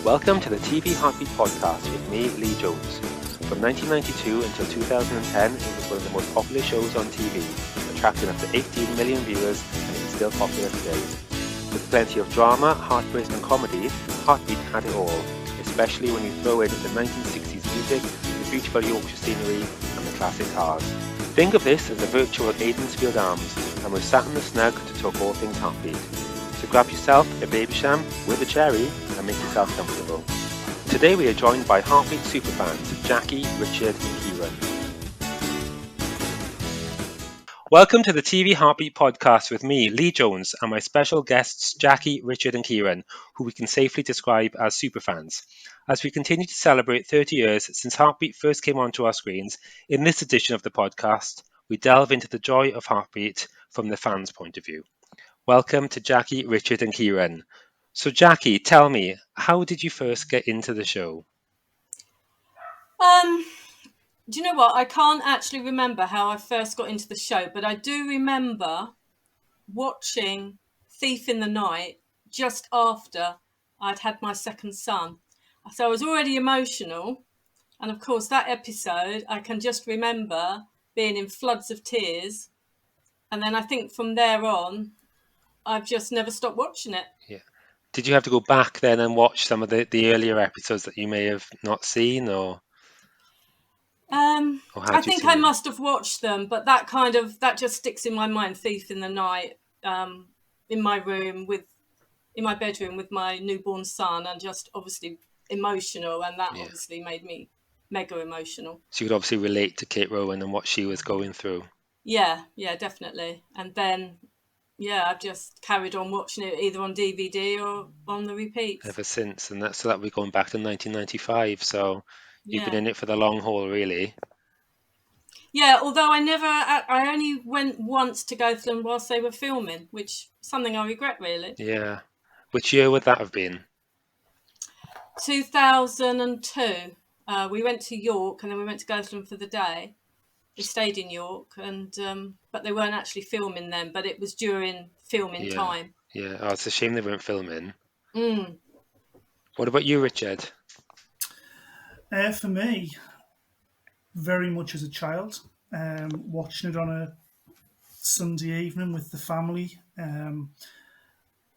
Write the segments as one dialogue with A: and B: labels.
A: Welcome to the TV Heartbeat podcast with me, Lee Jones. From 1992 until 2010, it was one of the most popular shows on TV, attracting up to 18 million viewers, and it is still popular today. With plenty of drama, heartbreak and comedy, Heartbeat had it all, especially when you throw in the 1960s music, the beautiful Yorkshire scenery and the classic cars. Think of this as a virtual Aidensfield Arms, and we're sat in the snug to talk all things Heartbeat. So grab yourself a baby sham with a cherry and make yourself comfortable. Today we are joined by Heartbeat Superfans Jacquie, Richard and Keiran. Welcome to the TV Heartbeat podcast with me, Lee Jones, and my special guests Jacquie, Richard and Keiran, who we can safely describe as superfans. As we continue to celebrate 30 years since Heartbeat first came onto our screens, in this edition of the podcast, we delve into the joy of Heartbeat from the fans' point of view. Welcome to Jacquie, Richard and Keiran. So Jacquie, tell me, how did you first get into the show?
B: Do you know what? I can't actually remember how I first got into the show, but I do remember watching Thief in the Night just after I'd had my second son. So I was already emotional. And of course, that episode, I can just remember being in floods of tears. And then I think from there on, I've just never stopped watching it.
A: Yeah. Did you have to go back then and watch some of the earlier episodes that you may have not seen, or
B: I think I must have watched them, but that just sticks in my mind. Thief in the Night, in my room in my bedroom with my newborn son, and just obviously emotional, and that obviously made me mega emotional.
A: So you could obviously relate to Kate Rowan and what she was going through.
B: Yeah, definitely. And then, I've just carried on watching it either on DVD or on the repeats.
A: Ever since, and that we're going back to 1995, so you've been in it for the long haul, really.
B: Yeah, although I only went once to go to them whilst they were filming, which is something I regret, really.
A: Yeah. Which year would that have been?
B: 2002. We went to York and then we went to go to them for the day. We stayed in York, and but they weren't actually filming then, but it was during filming time.
A: Yeah, oh, it's a shame they weren't filming.
B: Mm.
A: What about you, Richard?
C: For me, very much as a child, watching it on a Sunday evening with the family.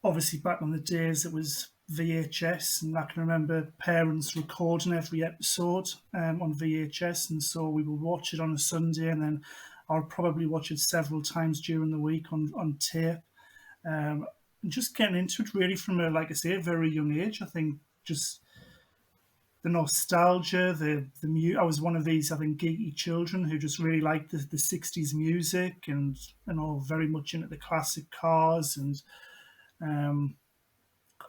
C: Obviously, back on the days it was VHS, and I can remember parents recording every episode on VHS, and so we would watch it on a Sunday, and then I would probably watch it several times during the week on tape. And just getting into it really from a, like I say, a very young age. I think just the nostalgia, the I was one of these, I think, geeky children who just really liked the 60s music, and very much into the classic cars, and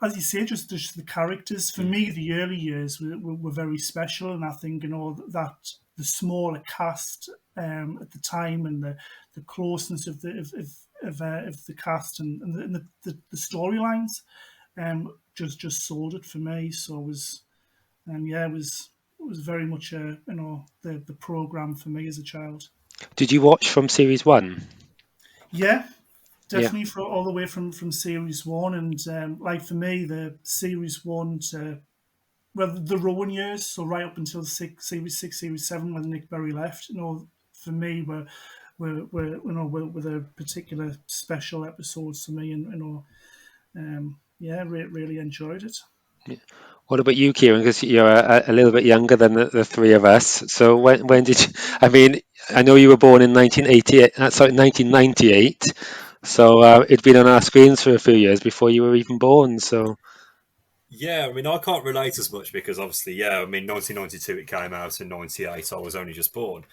C: as you say, just the characters. For me, the early years were very special, and I think that the smaller cast at the time, and the closeness of the cast, and the storylines just sold it for me. So it was. It was very much the program for me as a child.
A: Did you watch from series 1?
C: Yeah, definitely all the way from series 1, and like for me, the series 1 to the Rowan years, so right up until series 6, series 7 when Nick Berry left. For me were the particular special episodes for me, and really enjoyed it.
A: Yeah. What about you, Keiran? Because you're a little bit younger than the three of us. So when did you? I mean, I know you were born in 1998. So it'd been on our screens for a few years before you were even born. So
D: yeah, I mean, I can't relate as much because obviously, 1992 it came out, in 98 I was only just born.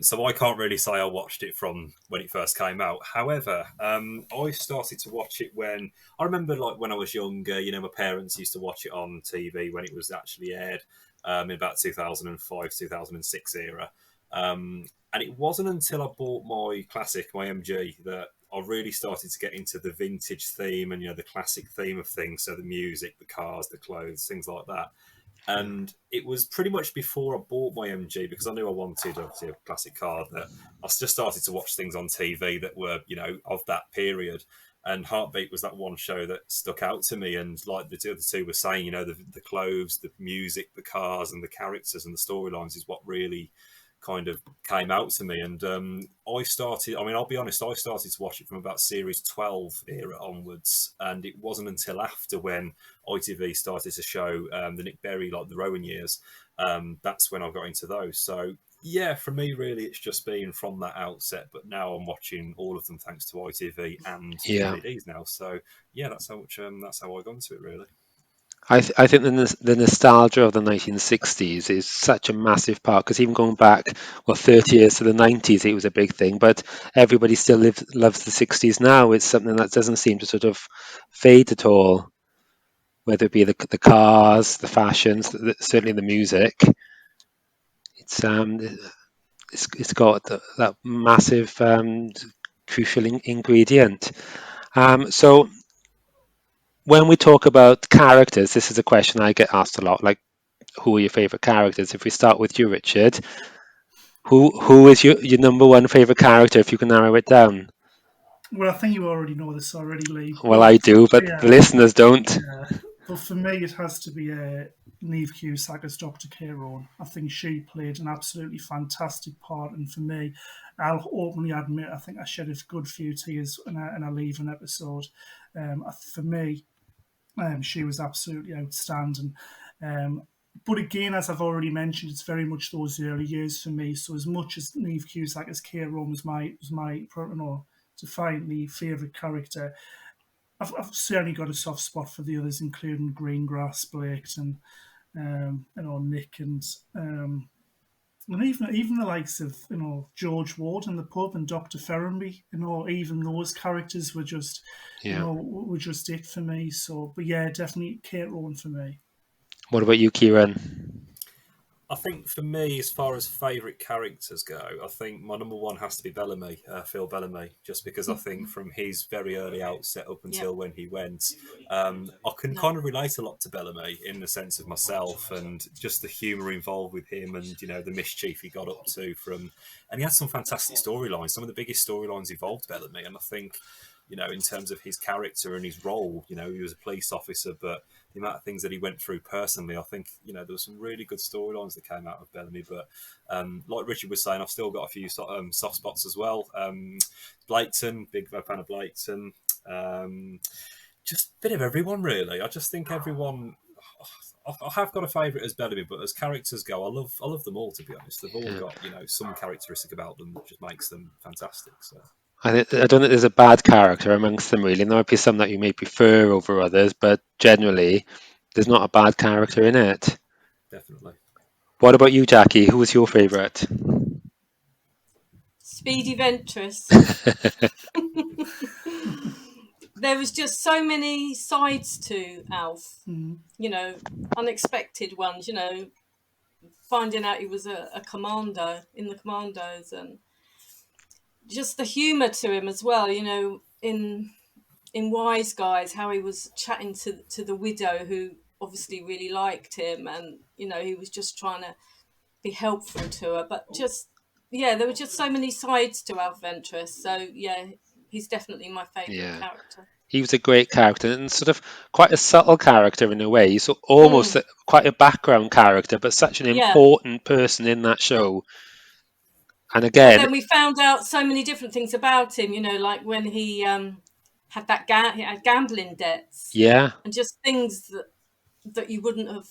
D: So I can't really say I watched it from when it first came out. However, I started to watch it when I remember, like when I was younger. My parents used to watch it on TV when it was actually aired in about 2005, 2006 era. And it wasn't until I bought my classic, my MG, that I really started to get into the vintage theme and the classic theme of things. So the music, the cars, the clothes, things like that. And it was pretty much before I bought my MG, because I knew I wanted obviously a classic car, that I just started to watch things on TV that were of that period. And Heartbeat was that one show that stuck out to me. And like the other two were saying, you know, the clothes, the music, the cars, and the characters and the storylines is what really kind of came out to me. And I started, I mean, I'll be honest, I started to watch it from about series 12 era onwards. And it wasn't until after when ITV started to show the Nick Berry, like the Rowan years, that's when I got into those. So yeah, for me, really, it's just been from that outset. But now I'm watching all of them thanks to ITV and
A: Yeah.
D: DVDs now. So yeah, that's how much. That's how I got into it, really.
A: I think the nostalgia of the 1960s is such a massive part, because even going back, well, 30 years to the 90s, it was a big thing, but everybody still loves the 60s now. It's something that doesn't seem to sort of fade at all, whether it be the cars, the fashions, certainly the music. It's got that massive crucial ingredient. So when we talk about characters, this is a question I get asked a lot, like, who are your favorite characters? If we start with you, Richard, who is your number one favorite character, if you can narrow it down?
C: Well, I think you already know this already, Lee.
A: Well, I do, but the
C: Yeah,
A: listeners don't.
C: yeah. But for me, it has to be Neve Cusack as Dr. Keiran. I think she played an absolutely fantastic part, and for me, I'll openly admit, I think I shed a good few tears in a Leaving episode. For me, she was absolutely outstanding. But again, as I've already mentioned, it's very much those early years for me. So as much as Neve Cusack as Keiran was my you know, defiantly favourite character, I've certainly got a soft spot for the others, including Greengrass, Blake, and Nick, and even the likes of George Ward in the pub and Dr. Ferrenby. Even those characters were just
A: Yeah.
C: were just it for me. So, but yeah, definitely Kate Rowan for me.
A: What about you, Kieran?
D: I think for me, as far as favourite characters go, I think my number one has to be Bellamy, Phil Bellamy, just because I think from his very early outset up until when he went, I can kind of relate a lot to Bellamy in the sense of myself and just the humour involved with him and, the mischief he got up to and he had some fantastic storylines, some of the biggest storylines involved Bellamy. And I think, in terms of his character and his role, he was a police officer, but the amount of things that he went through personally, I think, there were some really good storylines that came out of Bellamy. But like Richard was saying, I've still got a few soft spots as well. Blaketon, big fan of Blaketon. Just a bit of everyone, really. I just think everyone... I have got a favourite as Bellamy, but as characters go, I love them all, to be honest. They've all got, some characteristic about them that just makes them fantastic, so...
A: I don't think there's a bad character amongst them, really. There might be some that you may prefer over others, but generally, there's not a bad character in it.
D: Definitely.
A: What about you, Jackie? Who was your favourite?
B: Speedy Ventress. There was just so many sides to Alf, unexpected ones, finding out he was a commando in the commandos, and just the humour to him as well, in Wise Guys, how he was chatting to the widow who obviously really liked him, and he was just trying to be helpful to her, but just there were just so many sides to Alf Ventress. So he's definitely my favourite character.
A: He was a great character and sort of quite a subtle character in a way. So almost quite a background character, but such an important person in that show. And again,
B: but then we found out so many different things about him. Like when he had that he had gambling debts.
A: Yeah.
B: And just things that you wouldn't have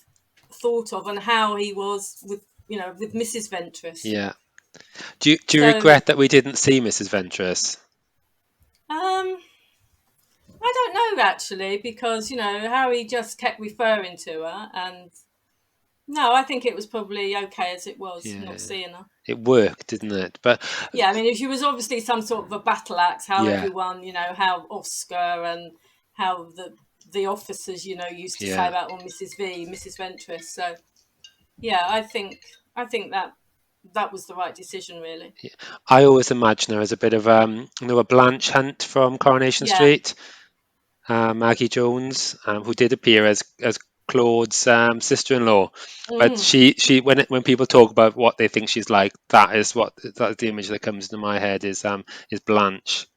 B: thought of, and how he was with Mrs. Ventress.
A: Yeah. Do you regret that we didn't see Mrs. Ventress?
B: I don't know, actually, because how he just kept referring to her, and no, I think it was probably okay as it was, not seeing her.
A: It worked, didn't it? But
B: yeah, I mean, she was obviously some sort of a battle axe. How everyone, how Oscar and how the officers, used to say about Mrs. Ventress. So yeah, I think that was the right decision, really.
A: Yeah. I always imagine her as a bit of a Blanche Hunt from Coronation Street, Maggie Jones, who did appear as Claude's sister-in-law. But she when people talk about what they think she's like, that's the image that comes into my head is Blanche.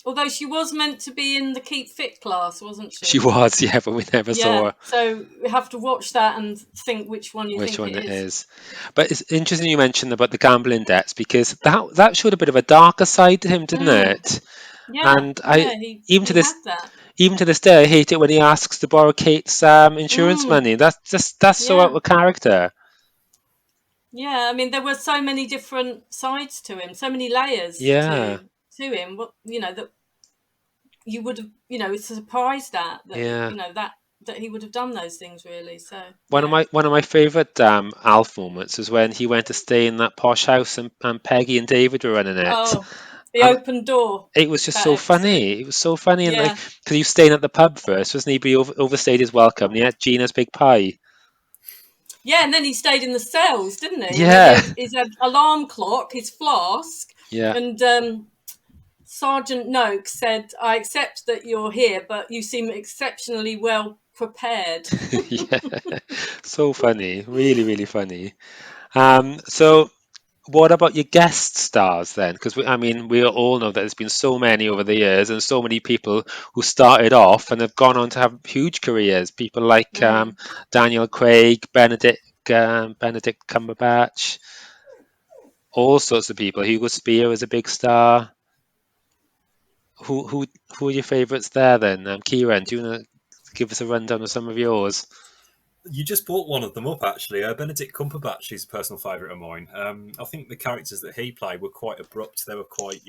B: Although she was meant to be in the Keep Fit class, wasn't she?
A: She was, yeah, but we never saw her.
B: So we have to watch that and think which one you
A: Which
B: think
A: one
B: it
A: it
B: is.
A: is. But it's interesting you mentioned about the gambling debts, because that showed a bit of a darker side to him, didn't it?
B: Yeah,
A: And I even to
B: he had
A: this
B: that.
A: even to this day I hate it when he asks to borrow Kate's insurance money. That's so out
B: Yeah.
A: of character.
B: Yeah, I mean, there were so many different sides to him, so many layers
A: Yeah.
B: to him. What that you would have, surprised at that,
A: Yeah.
B: that he would have done those things really. So
A: One of my favourite Alf moments was when he went to stay in that posh house and Peggy and David were running it.
B: the
A: And
B: open door.
A: it was just
B: That
A: so
B: episode.
A: funny. It was so funny, and like
B: Yeah,
A: because he was staying at the pub first, wasn't he? But he overstayed his welcome. And he had Gina's big pie.
B: yeah, and then he stayed in the cells, didn't he? Where
A: Yeah,
B: his alarm clock, his flask,
A: yeah,
B: and Sergeant Noakes said, "I accept that you're here, but you seem exceptionally well prepared."
A: yeah. So funny, really, really funny. So what about your guest stars then? Because we all know that there's been so many over the years, and so many people who started off and have gone on to have huge careers. People like Daniel Craig, Benedict Cumberbatch, all sorts of people. Hugo Spear was a big star. Who are your favourites there then? Keiran, do you want to give us a rundown of some of yours?
D: You just brought one of them up, actually. Benedict Cumberbatch is a personal favourite of mine. I think the characters that he played were quite abrupt. They were quite,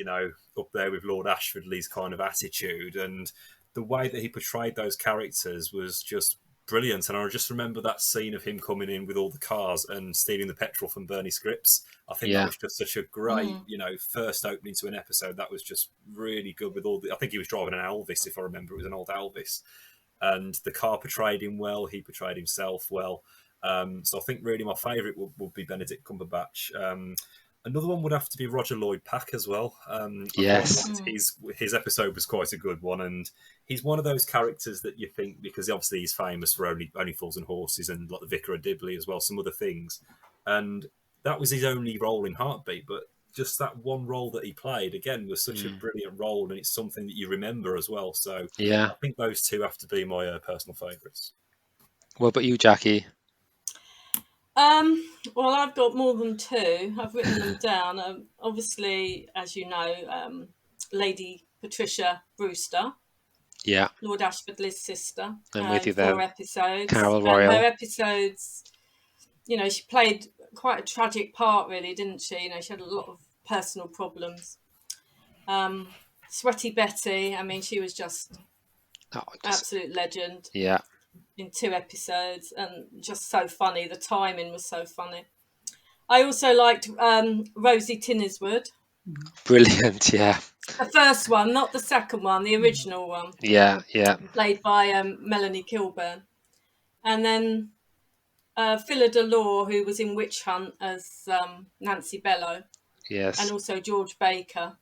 D: up there with Lord Ashfordley's kind of attitude. And the way that he portrayed those characters was just brilliant. And I just remember that scene of him coming in with all the cars and stealing the petrol from Bernie Scripps. I think that was just such a great, first opening to an episode. That was just really good with I think he was driving an Elvis, if I remember. It was an old Elvis. And the car portrayed him well. He portrayed himself well. So I think really my favourite would be Benedict Cumberbatch. Another one would have to be Roger Lloyd-Pack as well.
A: Yes.
D: His episode was quite a good one, and he's one of those characters that you think, because obviously he's famous for Only Fools and Horses and like the Vicar of Dibley as well, some other things. And that was his only role in Heartbeat, but just that one role that he played again was such a brilliant role, and it's something that you remember as well. So
A: yeah,
D: I think those two have to be my personal favourites.
A: What about you, Jackie?
B: Well, I've got more than two. I've written them down. Obviously, as you know, Lady Patricia Brewster.
A: Yeah.
B: Lord Ashfordley's sister.
A: I'm with you
B: 4
A: there.
B: episodes.
A: Carol
B: And
A: Royal.
B: her episodes, she played quite a tragic part, really, didn't she? She had a lot of personal problems. Sweaty Betty, she was just absolute legend.
A: Yeah.
B: In 2 episodes, and just so funny. The timing was so funny. I also liked Rosie Tinniswood.
A: Brilliant, yeah.
B: The first one, not the second one, the original one.
A: Yeah.
B: Played by Melanie Kilburn. And then Phyllida Law, who was in Witch Hunt as Nancy Bellow.
A: Yes.
B: And also George Baker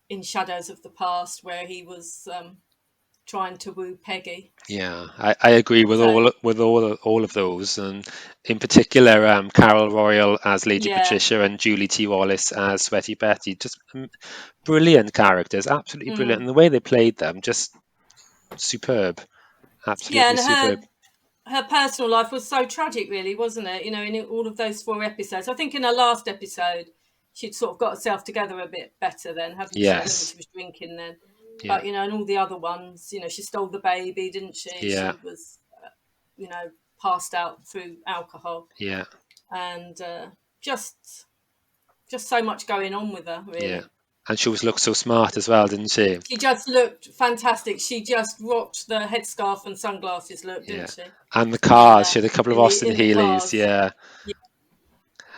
B: in Shadows of the Past, where he was trying to woo Peggy.
A: Yeah, I agree with all of those, and in particular, Carol Royal as Lady Patricia and Julie T. Wallace as Sweaty Betty. Just brilliant characters, absolutely brilliant, and the way they played them, just superb, absolutely superb.
B: Her personal life was so tragic, really, wasn't it? In all of those 4 episodes. I think in her last episode, she'd sort of got herself together a bit better then, hadn't she? When she was drinking then.
A: Yeah.
B: But, and all the other ones, she stole the baby, didn't she?
A: Yeah.
B: She was, passed out through alcohol.
A: Yeah.
B: And just so much going on with her, really.
A: Yeah. And she always looked so smart as well, didn't she?
B: She just looked fantastic. She just rocked the headscarf and sunglasses look, didn't she?
A: And the cars. She had a couple of Austin Healey's. Yeah.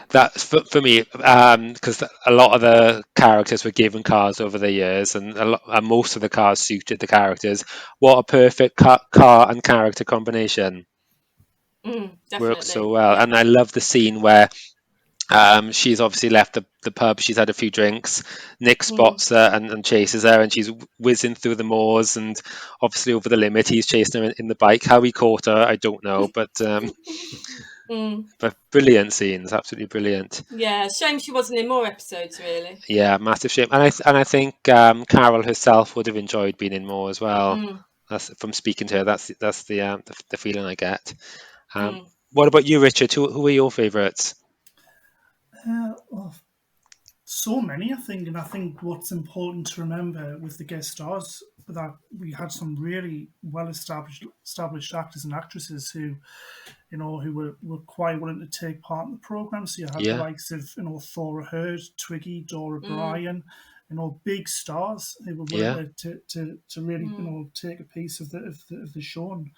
A: That's for me, because a lot of the characters were given cars over the years, and most of the cars suited the characters. What a perfect car and character combination. Works so well. Yeah. And I love the scene where she's obviously left the pub, she's had a few drinks, Nick spots her and chases her, and she's whizzing through the moors and obviously over the limit. He's chasing her in the bike. How he caught her, I don't know, but But brilliant scenes, absolutely brilliant.
B: Yeah, shame she wasn't in more episodes, really.
A: Yeah, massive shame. And I think Carol herself would have enjoyed being in more as well. That's from speaking to her. That's the feeling I get. What about you, Richard? Who are your favourites?
C: Well, so many, I think, and I think what's important to remember with the guest stars that we had some really well established actors and actresses who, were quite willing to take part in the program. So you had the
A: Yeah,
C: likes of, Thora Hird, Twiggy, Dora Bryan, big stars who were willing
A: yeah,
C: to really, take a piece of the show. And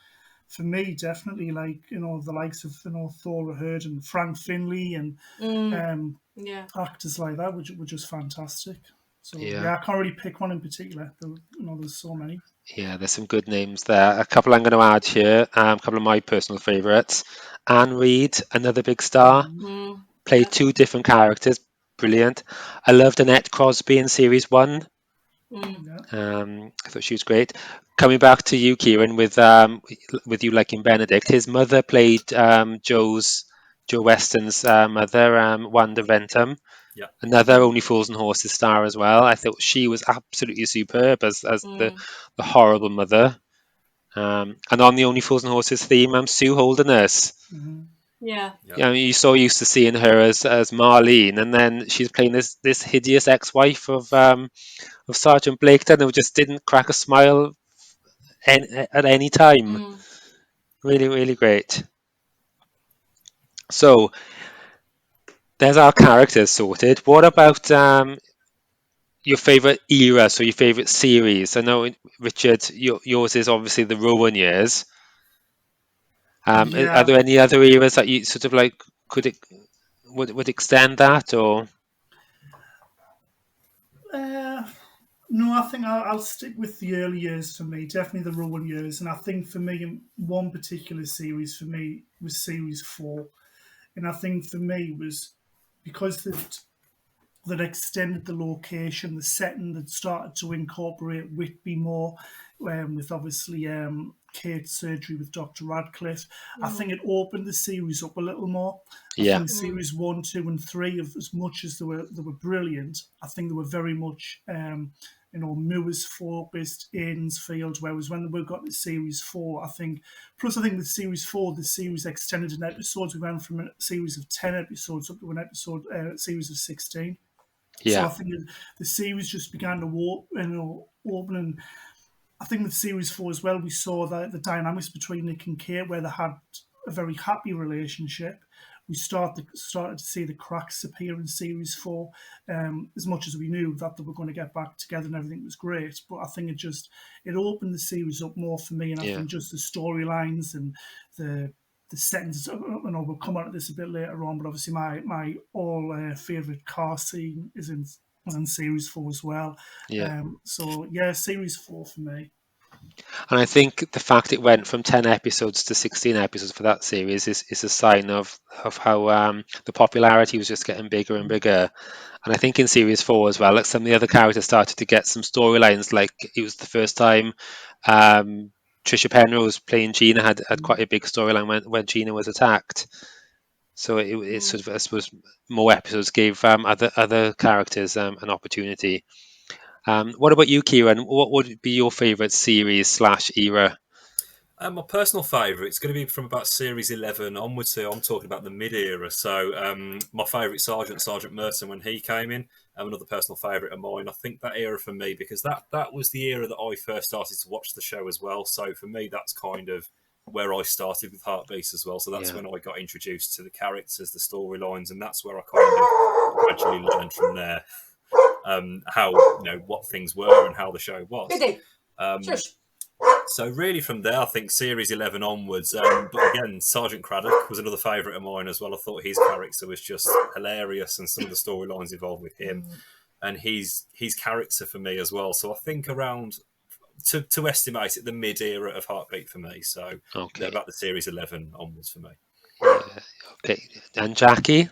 C: for me, definitely, like, the likes of, Thora Hird and Frank Finley and
B: Yeah.
C: actors like that were just fantastic. So
A: yeah.
C: yeah, I can't really pick one in particular. There's so many.
A: Yeah, there's some good names there. A couple I'm going to add here. A couple of my personal favourites. Anne Reid, another big star, played
B: Yeah.
A: two different characters. Brilliant. I loved Annette Crosby in series one.
C: Yeah,
A: I thought she was great. Coming back to you, Kieran, with you liking Benedict, his mother played Joe Weston's mother, Wanda Ventham.
D: Yeah.
A: Another Only Fools and Horses star as well. I thought she was absolutely superb as the horrible mother. And on the Only Fools and Horses theme, Sue Holderness.
B: Yeah.
A: You're so used to seeing her as Marlene, and then she's playing this hideous ex-wife of Sergeant Blaketon, who just didn't crack a smile at any time. Really, really great. So there's our characters sorted. What about your favorite era? So your favorite series? I know, Richard, yours is obviously the Rowan years. Are
C: yeah.
A: there any other eras that you sort of like would extend that, or?
C: No, I think I'll stick with the early years for me. Definitely the Rowan years, and I think for me, one particular series for me was series 4, and I think for me was because that extended the location, the setting, that started to incorporate Whitby more, with obviously Kate's surgery with Dr. Radcliffe. I think it opened the series up a little more. I
A: Yeah,
C: think series 1, 2, and 3, as much as they were brilliant, I think they were very much Moores focused, Ainsfield, whereas when we got to series 4, I think with series 4, the series extended in episodes. We went from a series of 10 episodes up to an series of 16. So
A: yeah,
C: I think the series just began to open, and I think with series 4 as well, we saw the dynamics between Nick and Kate, where they had a very happy relationship. We started to see the cracks appear in series 4, as much as we knew that they were going to get back together and everything was great. But I think it opened the series up more for me, and I
A: yeah,
C: think just the storylines and the settings. We'll come on to this a bit later on, but obviously my all favourite car scene is in series 4 as well.
A: yeah.
C: So yeah, series 4 for me.
A: And I think the fact it went from 10 episodes to 16 episodes for that series is a sign of how the popularity was just getting bigger and bigger. And I think in series 4 as well, like some of the other characters started to get some storylines. Like it was the first time Trisha Penrose playing Gina had quite a big storyline when Gina was attacked. So it sort of, I suppose, more episodes gave other characters an opportunity. What about you, Kieran? What would be your favourite series / era?
D: My personal favourite, it's going to be from about series 11 onwards. So I'm talking about the mid-era. So my favourite Sergeant Merton, when he came in, another personal favourite of mine. I think that era for me, because that was the era that I first started to watch the show as well. So for me, that's kind of where I started with Heartbeat as well. So that's when I got introduced to the characters, the storylines, and that's where I kind of gradually learned from there how, what things were and how the show was. So really from there, I think series 11 onwards. But again, Sergeant Craddock was another favourite of mine as well. I thought his character was just hilarious, and some of the storylines involved with him and his character for me as well. So I think around, to estimate it, the mid-era of Heartbeat for me. So about the series 11 onwards for me.
A: Okay, and Jacquie?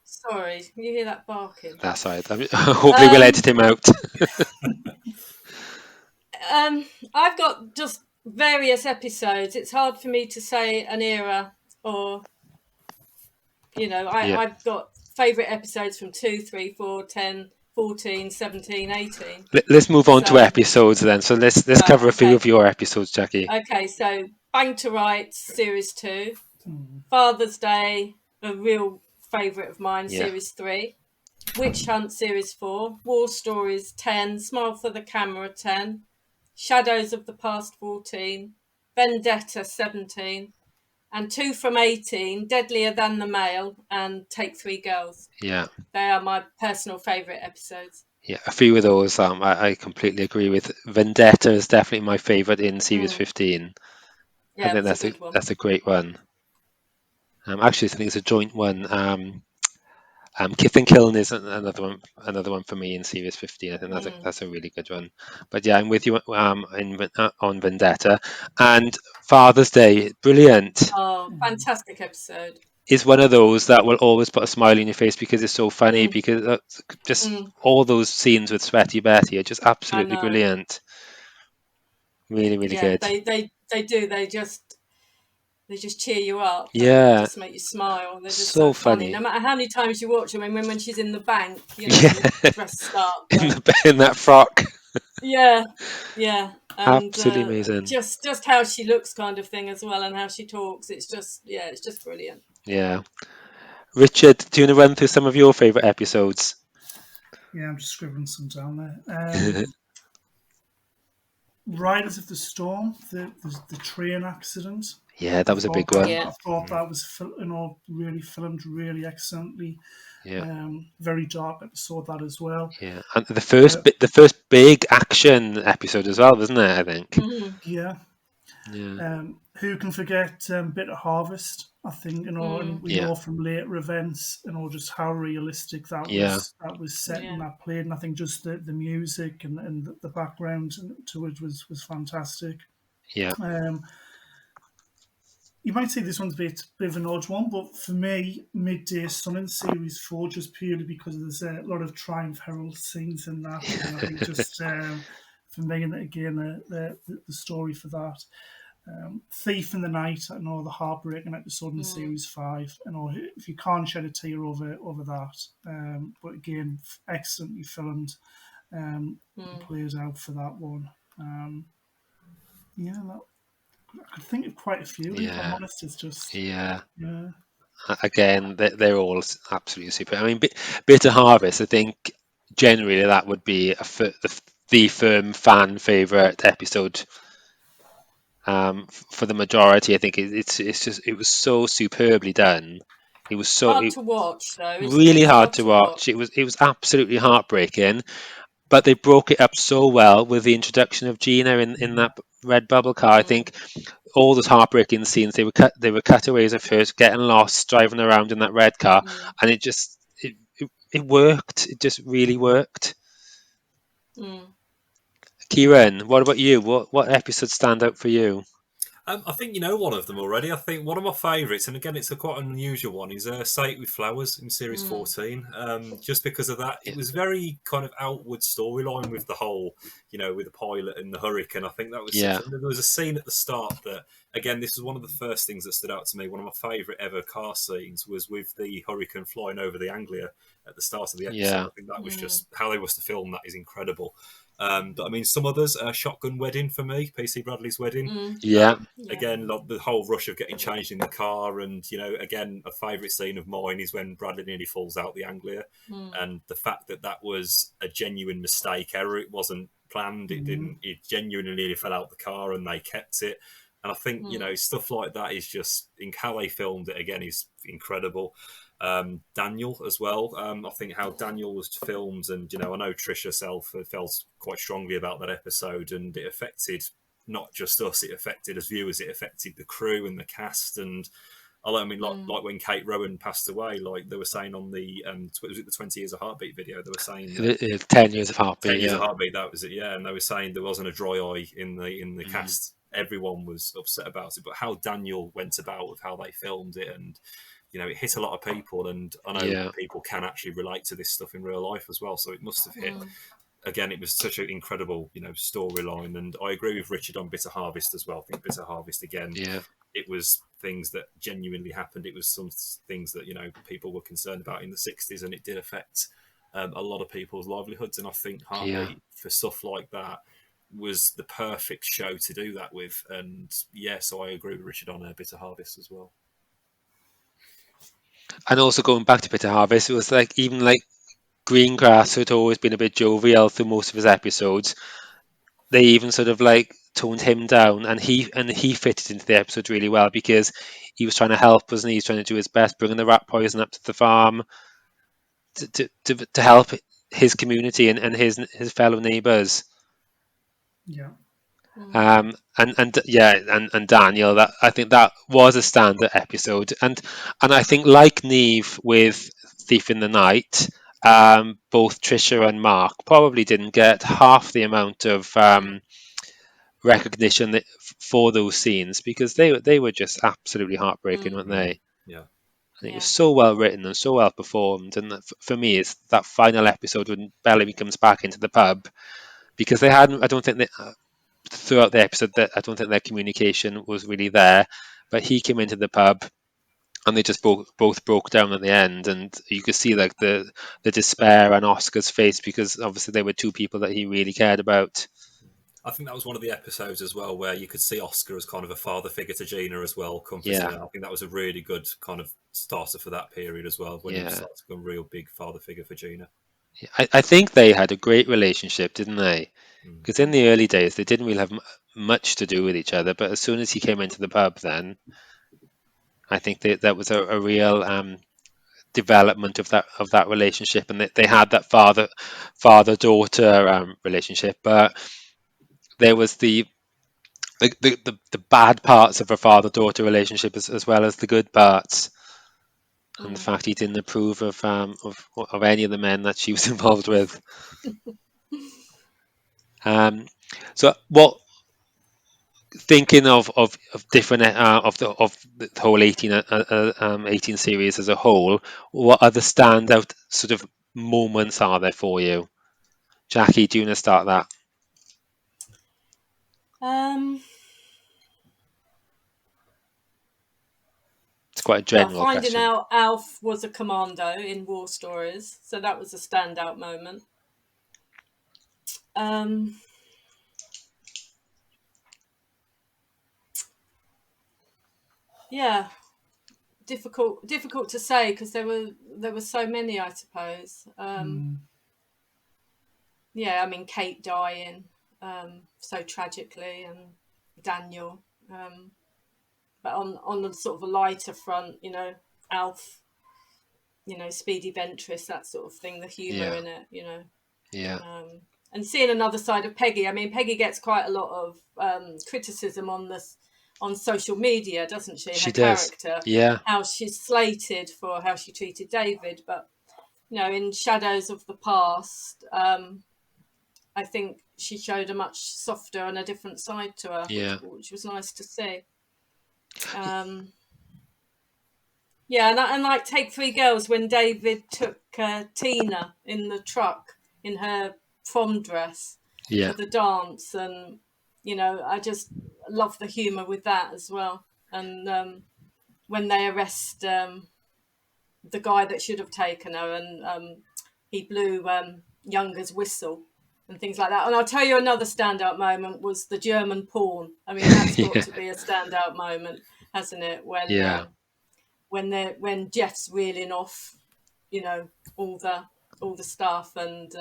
B: Sorry, can you hear that barking?
A: That's right. Hopefully we'll edit him out.
B: I've got just various episodes. It's hard for me to say an era or You know,
A: Yeah.
B: I've got favourite episodes from 2, 3, 4, 10, 14, 17, 18.
A: Let's move on to
B: So,
A: episodes then. So let's
B: right,
A: cover a few
B: okay.
A: of your episodes, Jackie.
B: Okay, so Bang to Rights, Series 2. Father's Day, a real favourite of mine,
A: Yeah.
B: Series 3. Witch Hunt, Series 4. War Stories, 10. Smile for the Camera, 10. Shadows of the Past, 14. Vendetta, 17. And 2 from 18, Deadlier Than the Male and Take 3 Girls.
A: Yeah.
B: They are my personal favourite episodes.
A: Yeah, a few of those I completely agree with. Vendetta is definitely my favourite in Series 15.
B: Yeah,
A: I think
B: that's a good one.
A: that's a great one. Actually, I think it's a joint one. Kith and Kiln is another one for me in Series 15. I think that's a really good one. But yeah, I'm with you on Vendetta. And Father's Day, brilliant.
B: Oh, fantastic episode.
A: Is one of those that will always put a smile on your face because it's so funny, because just all those scenes with Sweaty Betty are just absolutely brilliant. Really, really good.
B: They do. They just cheer you up.
A: Yeah.
B: They just make you smile. They're just
A: So
B: so funny.
A: funny.
B: No matter how many times you watch them. I mean, when she's in the bank, you know,
A: Yeah.
B: dressed up.
A: in that frock.
B: Yeah. And
A: Absolutely amazing.
B: just how she looks, kind of thing, as well, and how she talks. It's just brilliant.
A: Yeah. Richard, do you want to run through some of your favourite episodes?
C: Yeah, I'm just scribbling some down there. Riders of the Storm, the train accident.
A: Yeah, that was a big one.
C: I thought that was really filmed really excellently.
A: Yeah.
C: Very dark episode that as well.
A: Yeah, and the first big action episode as well, wasn't it? I think.
B: Mm-hmm.
C: Yeah. Who can forget Bitter Harvest? I think, and we know from later events, just how realistic that was set and that played. And I think just the music and the background to it was fantastic.
A: Yeah.
C: You might say this one's a bit of an odd one, but for me, Midday Sun in Series 4, just purely because there's a lot of Triumph Herald scenes in that. And I think just for me, and again, the story for that. Thief in the Night, I know, the heartbreaking episode in Series 5. If you can't shed a tear over that. But again, excellently filmed. Plays out for that one. I could think of quite a few. If I'm honest, it's just
A: Again, they're all absolutely super. I mean, Bitter Harvest, I think generally that would be the firm fan favorite episode. For the majority, I think it was so superbly done. It was so
B: hard to watch, though.
A: Really hard to watch. It was absolutely heartbreaking. But they broke it up so well with the introduction of Gina in that red bubble car. I think all those heartbreaking scenes, they were cutaways of her getting lost, driving around in that red car, and it worked. It just really worked. Keiran, what about you? What episodes stand out for you?
D: I think you know one of them already. I think one of my favourites, and again, it's a quite an unusual one, is Say It With Flowers in Series 14. Just because of that, it was very kind of outward storyline with the whole, with the pilot and the hurricane. I think that was there was a scene at the start that, again, this was one of the first things that stood out to me. One of my favourite ever car scenes was with the hurricane flying over the Anglia at the start of the episode. I think that was just how they must have filmed that is incredible. But I mean, some others, Shotgun Wedding for me, PC Bradley's wedding. Again, like the whole rush of getting changed in the car, and again, a favourite scene of mine is when Bradley nearly falls out the Anglia, and the fact that was a genuine mistake error. It wasn't planned. It didn't. It genuinely nearly fell out the car, and they kept it. And I think stuff like that is just in how they filmed it. Again, is incredible. Daniel as well. I think how Daniel was filmed, and I know Trish herself felt quite strongly about that episode, and it affected not just us, it affected us viewers, it affected the crew and the cast. And like when Kate Rowan passed away, like they were saying on the was it the 20 years of Heartbeat video, they were saying
A: 10 years of Heartbeat,
D: 10 years of Heartbeat, that was it, and they were saying there wasn't a dry eye in the cast. Everyone was upset about it, but how Daniel went about with how they filmed it, and it hit a lot of people, and I know people can actually relate to this stuff in real life as well. So it must have hit. Again, it was such an incredible, storyline, and I agree with Richard on Bitter Harvest as well. I think Bitter Harvest again it was things that genuinely happened. It was some things that, people were concerned about in the 60s, and it did affect a lot of people's livelihoods. And I think Heartbeat, for stuff like that, was the perfect show to do that with. And so I agree with Richard on Bitter Harvest as well.
A: And also going back to Bitter Harvest, it was like, even like Greengrass, who had always been a bit jovial through most of his episodes, they even sort of like toned him down, and he fitted into the episode really well, because he was trying to help, wasn't he? He was trying to do his best, bringing the rat poison up to the farm to help his community and his fellow neighbours.
C: Yeah.
A: And Daniel, that I think that was a standout episode, and I think, like Neve with Thief in the Night, both Trisha and Mark probably didn't get half the amount of recognition for those scenes, because they were just absolutely heartbreaking, weren't they?
D: Yeah.
A: I think it was so well written and so well performed, and for me, it's that final episode when Bellamy comes back into the pub, because they hadn't. I don't think they, throughout the episode, that I don't think their communication was really there, but he came into the pub, and they just both broke down at the end, and you could see like the despair on Oscar's face, because obviously they were two people that he really cared about.
D: I think that was one of the episodes as well where you could see Oscar as kind of a father figure to Gina as well. I think that was a really good kind of starter for that period as well, when he started to become a real big father figure for Gina.
A: I think they had a great relationship, didn't they? Because in the early days, they didn't really have much to do with each other, but as soon as he came into the pub, then I think that was a real development of that relationship, and they had that father daughter relationship, but there was the bad parts of a father daughter relationship, as well as the good parts, and the fact he didn't approve of any of the men that she was involved with. So what? Thinking of different of the whole 18 series as a whole, what other standout sort of moments are there for you? Jackie, do you want to start that? It's quite a general
B: finding
A: question.
B: out Alf was a commando in War Stories, so that was a standout moment. Yeah, difficult to say, because there were so many, I suppose. Yeah, I mean, Kate dying so tragically, and Daniel. But on the sort of a lighter front, Alf, Speedy Ventress, that sort of thing, the humour in it,
A: Yeah.
B: And seeing another side of Peggy. I mean, Peggy gets quite a lot of criticism on social media, doesn't she?
A: She
B: Her
A: does.
B: character,
A: Yeah.
B: how she's slated for how she treated David, but in Shadows of the Past, I think she showed a much softer and a different side to her, which was nice to see. Yeah, and like Take Three Girls, when David took Tina in the truck in her prom dress for the dance, and I just love the humour with that as well. And when they arrest the guy that should have taken her, and he blew Younger's whistle and things like that. And I'll tell you, another standout moment was the German porn. I mean, that's got to be a standout moment, hasn't it? When Jeff's reeling off, all the stuff, and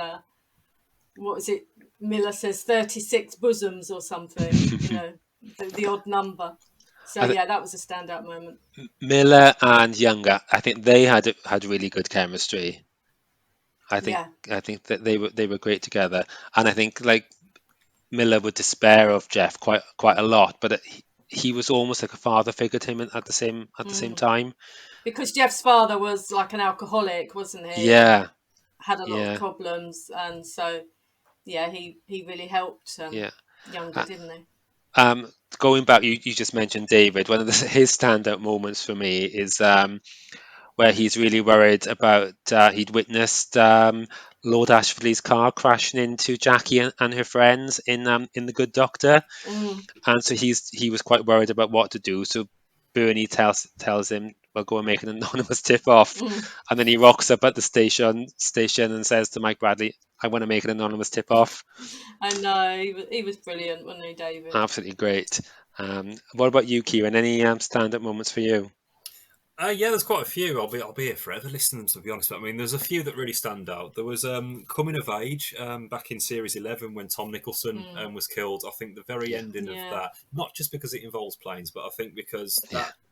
B: what was it? Miller says 36 bosoms or something, the odd number. So that was a standout moment.
A: Miller and Younger, I think they had really good chemistry. I think that they were great together, and I think like Miller would despair of Jeff quite a lot, but he was almost like a father figure to him at the same time.
B: Because Jeff's father was like an alcoholic, wasn't he?
A: Yeah.
B: Had a lot of problems, and so he really helped Younger, didn't he?
A: Going back, you just mentioned David. One of his standout moments for me is where he's really worried about he'd witnessed Lord Ashley's car crashing into Jackie and her friends in The Good Doctor, and so he was quite worried about what to do. So Bernie tells him, "We'll go and make an anonymous tip-off," and then he rocks up at the station and says to Mike Bradley, "I want to make an anonymous tip-off."
B: I know, he was brilliant, wasn't he, David?
A: Absolutely great. What about you, Kieran? Any stand-up moments for you?
D: Yeah, there's quite a few. I'll be here forever listening, to be honest. But I mean, there's a few that really stand out. There was Coming of Age back in Series 11 when Tom Nicholson was killed. I think the very ending of that, not just because it involves planes, but I think because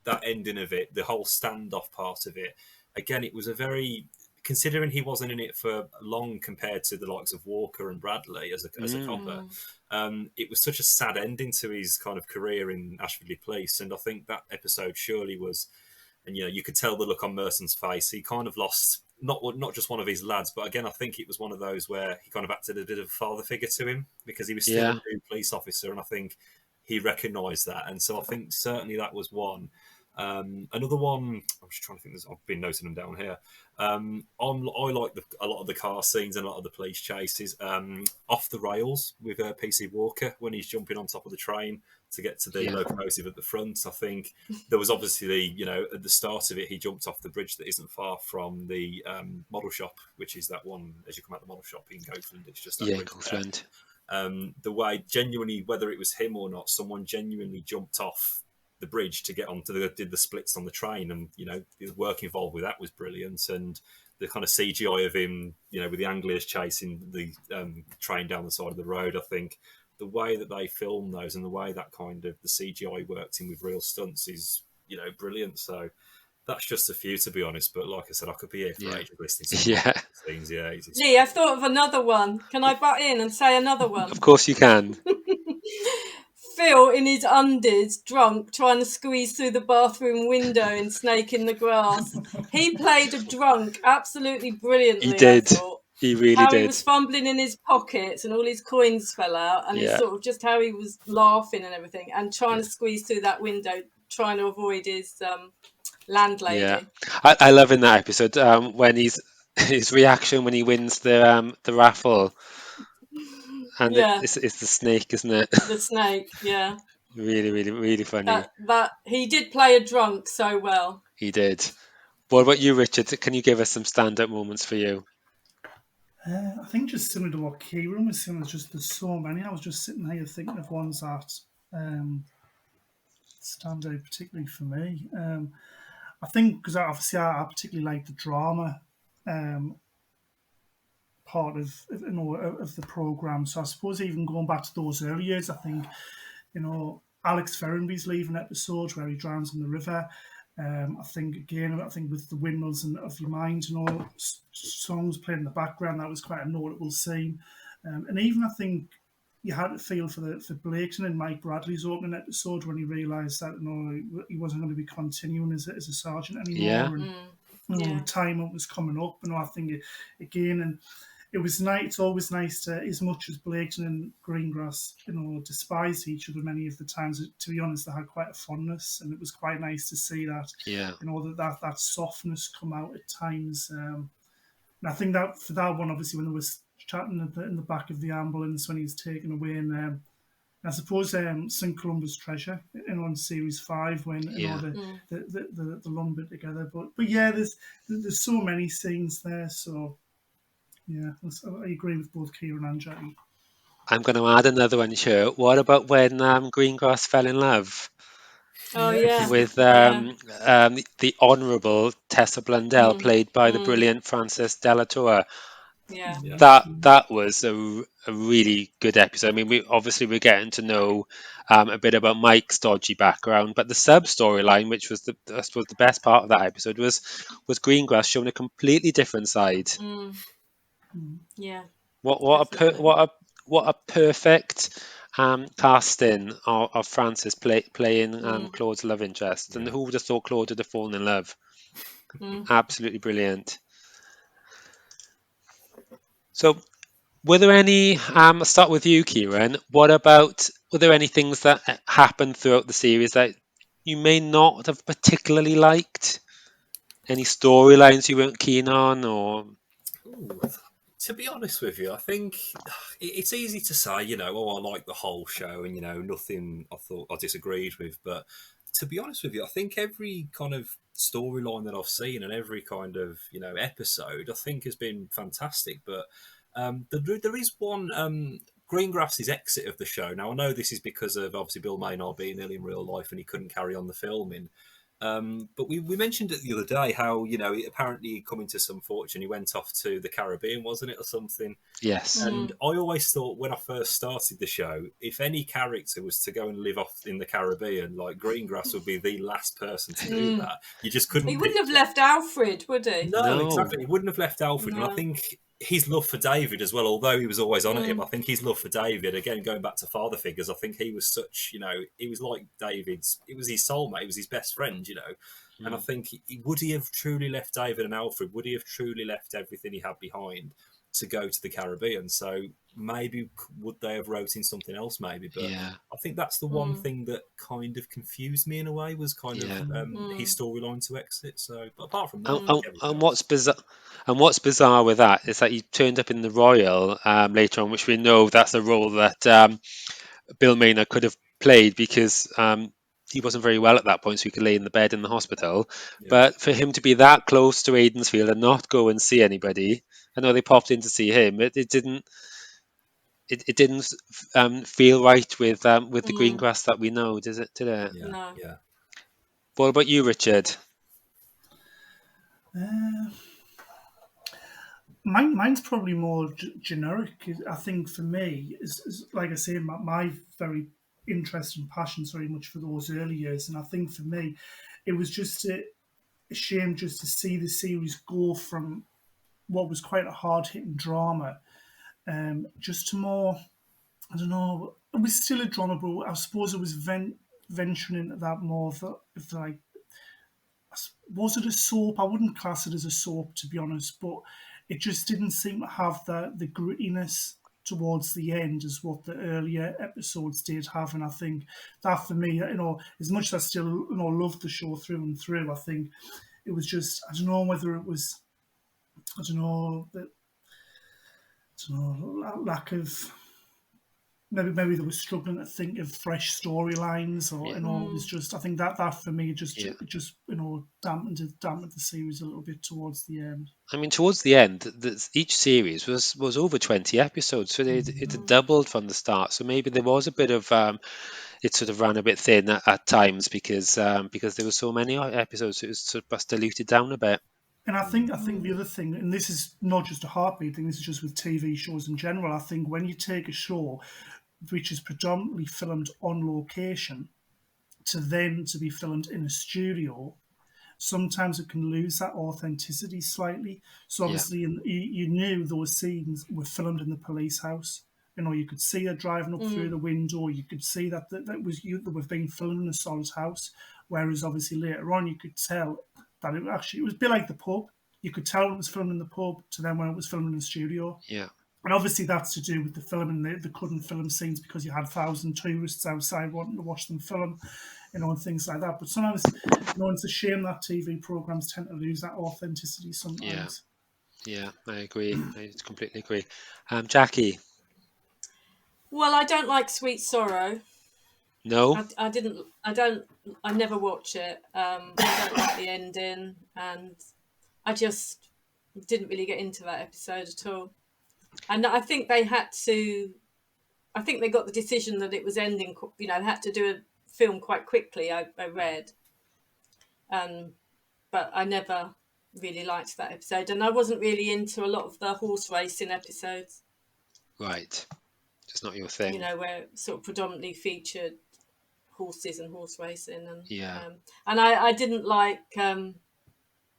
D: that ending of it, the whole standoff part of it, again, it was a very... Considering he wasn't in it for long compared to the likes of Walker and Bradley as a copper, it was such a sad ending to his kind of career in Ashford Police. And I think that episode surely was... And you could tell the look on Merson's face. He kind of lost not just one of his lads, but again, I think it was one of those where he kind of acted a bit of a father figure to him because he was still a new police officer, and I think he recognised that. And so I think certainly that was one. Another one, I'm just trying to think. I've been noting them down here. I like a lot of the car scenes and a lot of the police chases. Off the Rails with PC Walker when he's jumping on top of the train to get to the locomotive at the front. I think there was obviously, at the start of it, he jumped off the bridge that isn't far from the model shop, which is that one as you come out the model shop in Goatland. It's just that bridge
A: Goatland.
D: The way genuinely, whether it was him or not, someone genuinely jumped off the bridge to get onto did the splits on the train, and the work involved with that was brilliant. And the kind of CGI of him, with the anglers chasing the train down the side of the road, I think the way that they filmed those and the way that kind of the CGI worked in with real stunts is, brilliant. So that's just a few, to be honest. But like I said, I could be here for ages listening to some scenes. Yeah.
B: Lee, I've thought of another one. Can I butt in and say another one?
A: Of course you can.
B: Phil in his undies, drunk, trying to squeeze through the bathroom window in Snake in the Grass. He played a drunk absolutely brilliantly.
A: He did.
B: I thought.
A: He really
B: how
A: did.
B: He was fumbling in his pockets and all his coins fell out, and it's sort of just how he was laughing and everything and trying to squeeze through that window, trying to avoid his landlady.
A: Yeah, I love in that episode when his reaction when he wins the raffle, and it's the snake, isn't it?
B: The snake, yeah.
A: Really, really, really funny.
B: That he did play a drunk so well.
A: He did. What about you, Richard? Can you give us some stand-up moments for you?
C: I think just similar to what Kieran was saying, there's so many. I was just sitting here thinking of ones that stand out particularly for me. I think because obviously I particularly like the drama part of the program. So I suppose even going back to those early years, I think Alex Ferrenby's leaving episode where he drowns in the river. I think with the Windmills and Of Your Mind and all songs played in the background, that was quite a notable scene. And even I think you had to feel for Blaketon and Mike Bradley's opening episode when he realised that he wasn't going to be continuing as a sergeant anymore. The time was coming up, and I think and it was nice. It's always nice to, as much as Blaketon and Greengrass, despise each other many of the times. To be honest, they had quite a fondness, and it was quite nice to see that. That softness come out at times. And I think that for that one, obviously, when they was chatting in the back of the ambulance when he was taken away, and I suppose St Columba's Treasure on Series 5 when the lumber together. But yeah, there's so many scenes there. So. Yeah, I agree with both Kieran and Jacquie.
A: I'm going to add another one here. What about when Greengrass fell in love?
B: Oh yeah,
A: with the Honourable Tessa Blundell, played by the brilliant Frances Della Torre.
B: Yeah.
A: That was a really good episode. I mean, we're getting to know a bit about Mike's dodgy background, but the sub storyline, which was I suppose the best part of that episode, was Greengrass showing a completely different side.
B: Yeah.
A: What a perfect casting of Frances playing Claude's love interest, and who would have thought Claude would have fallen in love? Absolutely brilliant. So, were there any? I'll start with you, Kieran. Were there any things that happened throughout the series that you may not have particularly liked? Any storylines you weren't keen on, or?
D: Ooh, to be honest with you, I think it's easy to say, I like the whole show, and nothing I thought I disagreed with, but to be honest with you, I think every kind of storyline that I've seen and every kind of episode, I think has been fantastic. But there is one. Greengrass's exit of the show. Now, I know this is because of obviously Bill Maynard being ill in real life and he couldn't carry on the filming. But we mentioned it the other day how, it apparently come into some fortune. He went off to the Caribbean, wasn't it, or something?
E: Yes.
D: And I always thought when I first started the show, if any character was to go and live off in the Caribbean, like Greengrass would be the last person to do that. You just couldn't.
B: He wouldn't have left Alfred, would he?
D: No, exactly. He wouldn't have left Alfred.
B: No.
D: And I think his love for David as well, although he was always on at him, I think his love for David, again, going back to father figures, I think he was such, he was like David's, it was his soulmate, it was his best friend, And I think, would he have truly left David and Alfred? Would he have truly left everything he had behind to go to the Caribbean? So maybe would they have wrote in something else, maybe? But I think that's the one thing that kind of confused me in a way, was kind of his storyline to exit. So, but apart from that,
E: and what's bizarre with that is that he turned up in the Royal later on, which we know that's a role that Bill Maynard could have played because he wasn't very well at that point, so he could lay in the bed in the hospital. Yeah. But for him to be that close to Aidensfield and not go and see anybody, I know they popped in to see him. It didn't feel right with the Greengrass that we know, did it?
D: Yeah.
B: No.
D: Yeah.
E: What about you, Richard?
C: Mine's probably more generic. I think for me, is like I say, my very interest and passion's very much for those early years. And I think for me, it was just a shame just to see the series go from what was quite a hard-hitting drama just to more, I don't know, it was still a drama, but I suppose it was venturing into that more of like, was it a soap? I wouldn't class it as a soap, to be honest, but it just didn't seem to have the grittiness towards the end as what the earlier episodes did have. And I think that for me, as much as I still loved the show through and through, I think it was just, I don't know whether it was, lack of, maybe they were struggling to think of fresh storylines, or it was just, I think that for me just dampened the series a little bit towards the end.
E: I mean, towards the end, each series was over 20 episodes, so it had doubled from the start. So maybe there was a bit of it sort of ran a bit thin at times because there were so many episodes, so it was sort of diluted down a bit.
C: And I think the other thing, and this is not just a Heartbeat thing, this is just with TV shows in general, I think when you take a show which is predominantly filmed on location to be filmed in a studio, sometimes it can lose that authenticity slightly. So obviously you knew those scenes were filmed in the police house. You could see her driving up through the window. You could see that they were being filmed in a solid house. Whereas obviously later on you could tell that it was a bit like the pub. You could tell it was filmed in the pub to then when it was filmed in the studio.
E: Yeah. And
C: obviously that's to do with the filming. They couldn't film scenes because you had 1,000 tourists outside wanting to watch them film, and things like that. But sometimes, it's a shame that TV programs tend to lose that authenticity sometimes.
E: Yeah, I agree. I completely agree. Jacquie?
B: Well, I don't like Sweet Sorrow.
E: No?
B: I never watch it. I don't like the ending, and I just didn't really get into that episode at all. And I think they got the decision that it was ending, they had to do a film quite quickly, I read. But I never really liked that episode, and I wasn't really into a lot of the horse racing episodes.
E: Right. It's not your thing.
B: Where it sort of predominantly featured horses and horse racing. And, and I didn't like when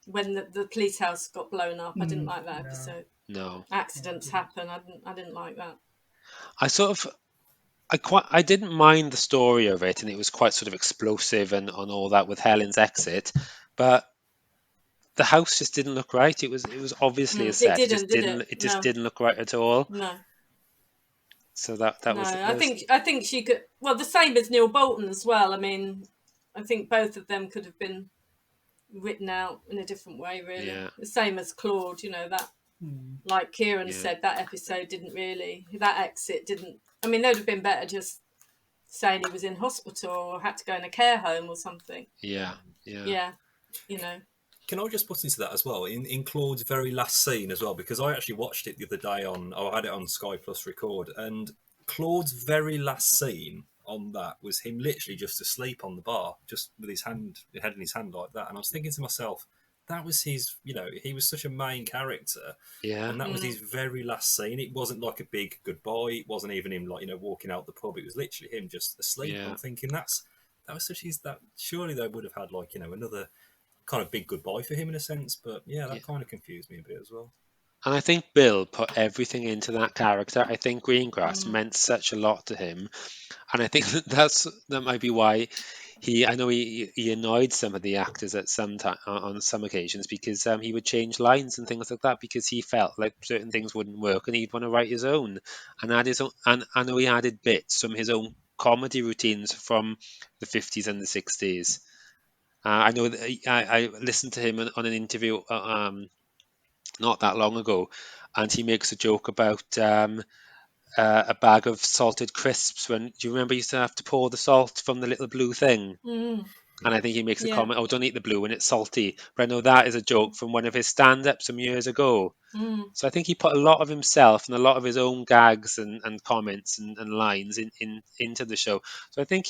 B: the police house got blown up. I didn't like that episode.
E: No.
B: Accidents happen. I didn't like that.
E: I didn't mind the story of it, and it was quite sort of explosive and on all that with Helen's exit, but the house just didn't look right. It was obviously a set. It just didn't look right at all.
B: No.
E: So that was.
B: I think she could. Well, the same as Neil Bolton as well. I mean, I think both of them could have been written out in a different way, really.
E: Yeah.
B: The same as Claude. That, like Keiran said, that episode that exit didn't. I mean, they'd have been better just saying he was in hospital or had to go in a care home or something.
E: Yeah.
B: Yeah, you know.
D: Can I just put into that as well, in Claude's very last scene as well, because I actually watched it the other day I had it on Sky Plus Record, and Claude's very last scene on that was him literally just asleep on the bar, just with his head in his hand like that. And I was thinking to myself, that was his, he was such a main character,
E: Yeah.
D: and that was his very last scene. It wasn't like a big goodbye. It wasn't even him like walking out the pub. It was literally him just asleep.
E: Yeah.
D: I'm thinking that was such that surely they would have had like another kind of big goodbye for him in a sense, but that kind of confused me a bit as well.
E: And I think Bill put everything into that character. I think Greengrass meant such a lot to him, and I think that might be why I know he annoyed some of the actors at some time on some occasions, because he would change lines and things like that because he felt like certain things wouldn't work and he'd want to write his own and add his own. And I know he added bits from his own comedy routines from the 50s and the 60s. I know that I listened to him on an interview not that long ago, and he makes a joke about a bag of salted crisps. Do you remember you used to have to pour the salt from the little blue thing? And I think he makes a comment, "Oh, don't eat the blue when it's salty." But I know that is a joke from one of his stand-ups some years ago. So I think he put a lot of himself and a lot of his own gags and comments and lines into the show. So I think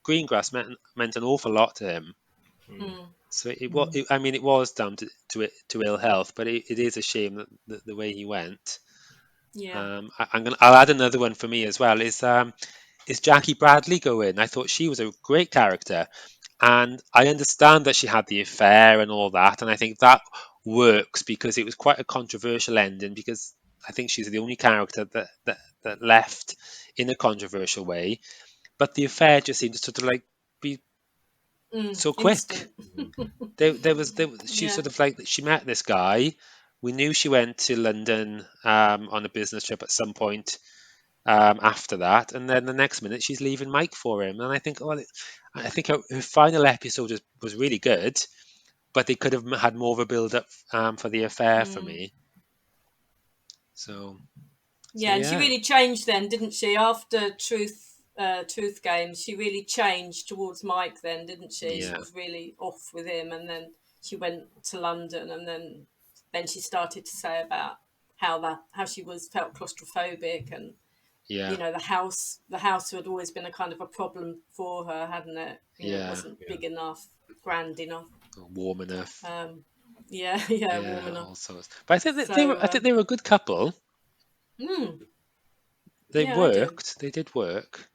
E: Greengrass meant an awful lot to him. So it was down to ill health, but it is a shame that the way he went.
B: Yeah.
E: I'll add another one for me as well. Is Jacquie Bradley go in? I thought she was a great character, and I understand that she had the affair and all that, and I think that works because it was quite a controversial ending. Because I think she's the only character that left in a controversial way, but the affair just seemed to sort of like be so quick. She sort of like she met this guy. We knew she went to London on a business trip at some point after that, and then the next minute she's leaving Mike for him. And I think, I think her final episode was really good, but they could have had more of a build up for the affair for me. So
B: and she really changed then, didn't she? After Truth Games, she really changed towards Mike then, didn't she? She was really off with him, and then she went to London, and then she started to say about how she felt claustrophobic, and the house had always been a kind of a problem for her, hadn't it? It wasn't big enough, grand enough,
E: warm enough.
B: Warm enough.
E: All sorts. But I think they were a good couple. They worked. They did work.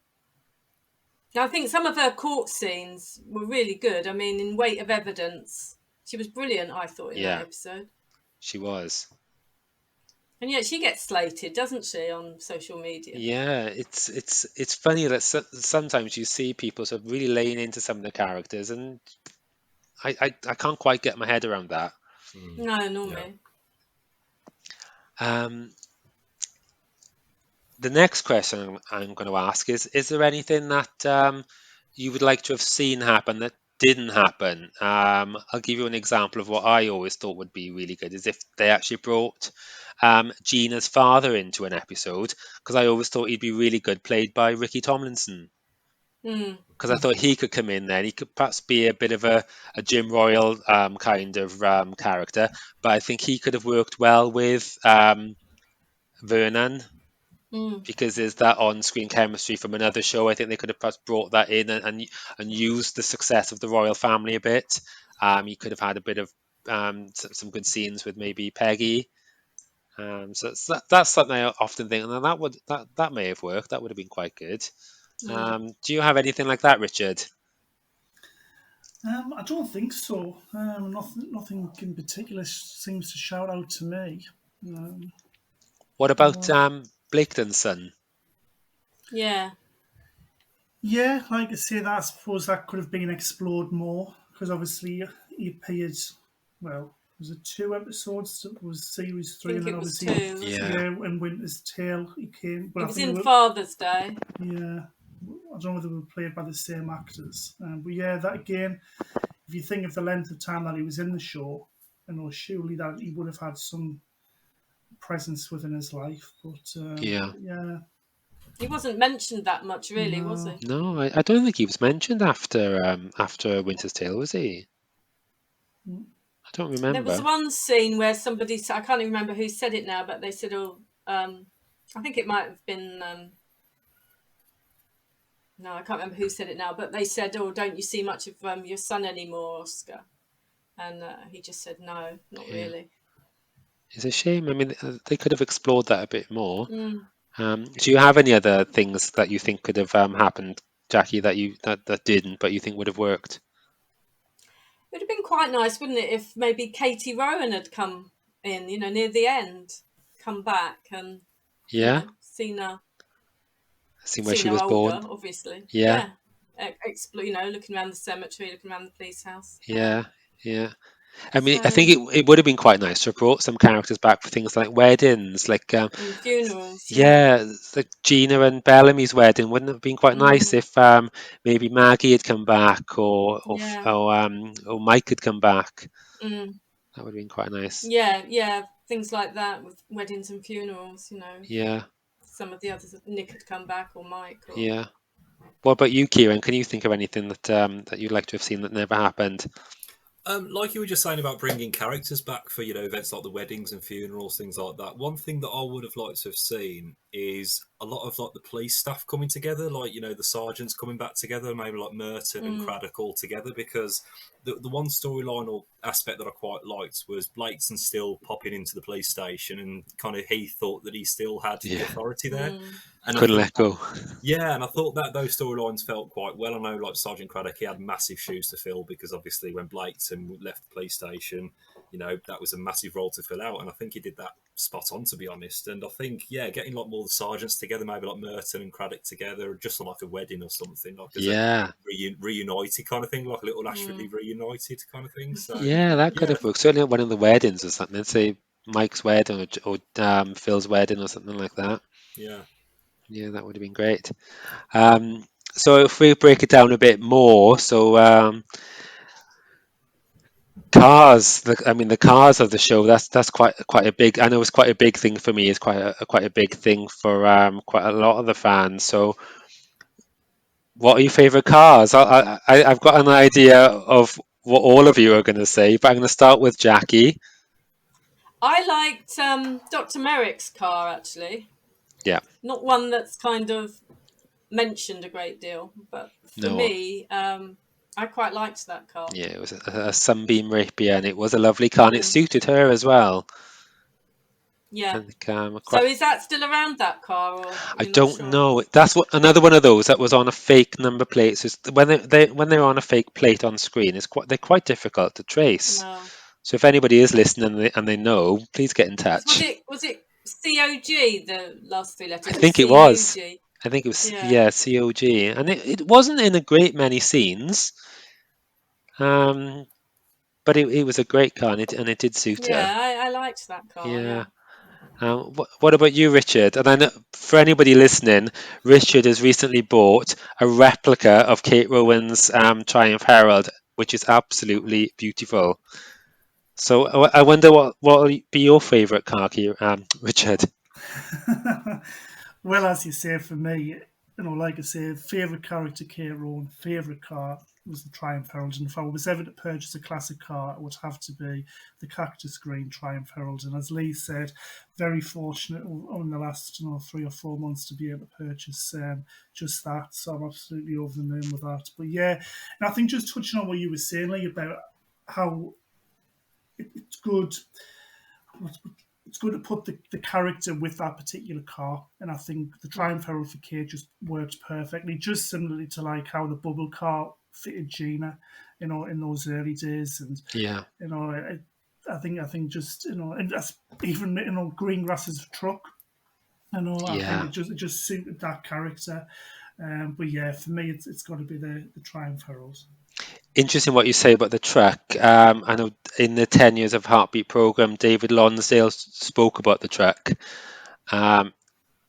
B: I think some of her court scenes were really good. I mean, in Weight of Evidence, she was brilliant, I thought, in that episode.
E: She was.
B: And yet she gets slated, doesn't she, on social media?
E: Yeah, it's funny that sometimes you see people sort of really laying into some of the characters, and I can't quite get my head around that.
B: No, nor me.
E: The next question I'm going to ask is there anything that you would like to have seen happen that didn't happen? I'll give you an example of what I always thought would be really good, is if they actually brought Gina's father into an episode, because I always thought he'd be really good, played by Ricky Tomlinson. Because I thought he could come in there and he could perhaps be a bit of a Jim Royal kind of character, but I think he could have worked well with Vernon. Because there's that on-screen chemistry from another show. I think they could have perhaps brought that in and used the success of the royal family a bit. You could have had a bit of some good scenes with maybe Peggy. So that's something I often think, and that may have worked. That would have been quite good. Do you have anything like that, Richard?
C: I don't think so. Nothing in particular seems to shout out to me.
E: What about Blaketon's son?
B: Yeah,
C: like I say, I suppose that could have been explored more, because obviously he appeared, was it 2 episodes? It was series 3,
B: I
C: and
B: think
C: then
B: it was
C: obviously
B: 2.
C: in Winter's Tale he came. But
B: It
C: I
B: was
C: think
B: in Father's Day.
C: Yeah, I don't know whether they were played by the same actors. But yeah, that again, if you think of the length of time that he was in the show, surely that he would have had some presence within his life. But yeah.
B: He wasn't mentioned that much, really, was he?
E: No, I don't think he was mentioned after Winter's Tale, was he? I don't
B: There was
E: remember.
B: one scene where somebody, I can't even remember who said it now, but they said, "Oh, I think it might have been." No, I can't remember who said it now, but they said, "Oh, don't you see much of your son anymore, Oscar?" And he just said, "No, not
E: Yeah.
B: really."
E: It's a shame. I mean, they could have explored that a bit more.
B: Mm.
E: Do you have any other things that you think could have happened, Jackie, that didn't, but you think would have worked?
B: It would have been quite nice, wouldn't it, if maybe Katie Rowan had come in, near the end, come back and,
E: Yeah,
B: seen her
E: seen where she was
B: older,
E: born.
B: obviously.
E: Yeah,
B: Yeah. Explore, looking around the cemetery, looking around the police house.
E: yeah, yeah. I mean, I
B: So,
E: think it would have been quite nice to have brought some characters back for things like weddings, like
B: and funerals, yeah.
E: yeah, it's like Gina and Bellamy's wedding. Wouldn't it have been quite nice
B: Mm,
E: if maybe Maggie had come back
B: yeah.
E: or Mike had come back?
B: Mm,
E: That would have been quite nice.
B: yeah. Things like that with weddings and funerals,
E: Yeah,
B: Some of the others, Nick had come back or Mike or.
E: yeah. What about you, Kieran? Can you think of anything that you'd like to have seen that never happened?
D: Like you were just saying about bringing characters back for events like the weddings and funerals, things like that. One thing that I would have liked to have seen is a lot of like the police staff coming together, like the sergeants coming back together, maybe like Merton and Craddock all together, because the one storyline or aspect that I quite liked was Blakeson still popping into the police station and kind of he thought that he still had the
E: Yeah,
D: authority there, and I
E: couldn't
D: think
E: let go.
D: yeah, and I thought that those storylines felt quite well. I know, like Sergeant Craddock, he had massive shoes to fill because obviously when Blakeson left the police station, that was a massive role to fill out, and I think he did that spot on, to be honest. And I think, yeah, getting like more of the sergeants together, maybe like Merton and Craddock together, just on like a wedding or something, like as a
E: Yeah,
D: reunited kind of thing, like a little Ashford reunited kind of thing. So
E: yeah, that could
D: yeah,
E: have worked. Certainly at one of the weddings or something. Say Mike's wedding or Phil's wedding or something like that.
D: yeah.
E: Yeah, that would have been great. Um, so if we break it down a bit more, so cars. I mean, the cars of the show. That's quite a big. I know it's quite a big thing for me. It's quite a big thing for quite a lot of the fans. So, what are your favorite cars? I've got an idea of what all of you are going to say, but I'm going to start with Jackie.
B: I liked Dr. Merrick's car, actually.
E: Yeah,
B: Not one that's kind of mentioned a great deal, but for
E: no,
B: me, I quite liked that car.
E: yeah, it was a Sunbeam Rapier, and it was a lovely car, and it suited her as well.
B: Yeah.
E: I think,
B: So is that still around, that car, or
E: I
B: you're not
E: don't
B: sure?
E: know. That's what another one of those that was on a fake number plate. So when when they're on a fake plate on screen, they're quite difficult to trace.
B: No.
E: So if anybody is listening and they know, please get in
B: Was
E: touch.
B: it COG, the last three
E: I
B: letters, or
E: think it was.
B: CUG?
E: I think it was,
B: Yeah.
E: yeah, COG, and it wasn't in a great many scenes. But it was a great car, and it did suit her.
B: Yeah, I liked that car,
E: Yeah.
B: yeah.
E: What about you, Richard? And I know for anybody listening, Richard has recently bought a replica of Kate Rowan's Triumph Herald, which is absolutely beautiful. So I wonder what will be your favourite car, Richard?
C: Well, as you say, for me, like I say, favourite character Kate Rowan, favourite car was the Triumph Herald. And if I was ever to purchase a classic car, it would have to be the Cactus Green Triumph Herald. And as Lee said, very fortunate in the last 3 or 4 months to be able to purchase just that. So I'm absolutely over the moon with that. But yeah, and I think just touching on what you were saying, Lee, about how it's good it's good to put the character with that particular car, and I think the Triumph Herald for Kate just works perfectly, just similarly to like how the bubble car fitted Gina, in those early days, and
E: Yeah,
C: I think just and that's even Greengrass's truck, I think
E: yeah.
C: it just suited that character, but yeah, for me it's got to be the Triumph Herald.
E: Interesting what you say about the truck. I know in the 10 years of Heartbeat program, David Lonsdale spoke about the truck. Um,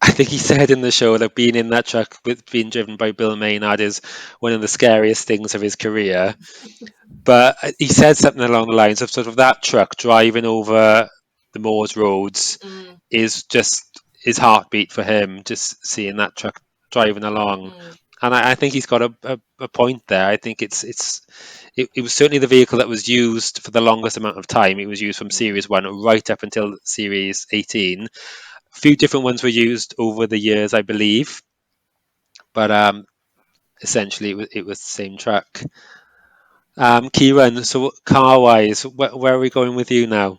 E: I think he said in the show that being in that truck with being driven by Bill Maynard is one of the scariest things of his career. But he said something along the lines of sort of that truck driving over the Moors roads
B: Mm.
E: is just is Heartbeat for him, just seeing that truck driving along. And I think he's got a point there. I think it was certainly the vehicle that was used for the longest amount of time. It was used from Series 1 right up until Series 18. A few different ones were used over the years, I believe, but essentially it was the same truck. Keiran, so car-wise, where are we going with you now?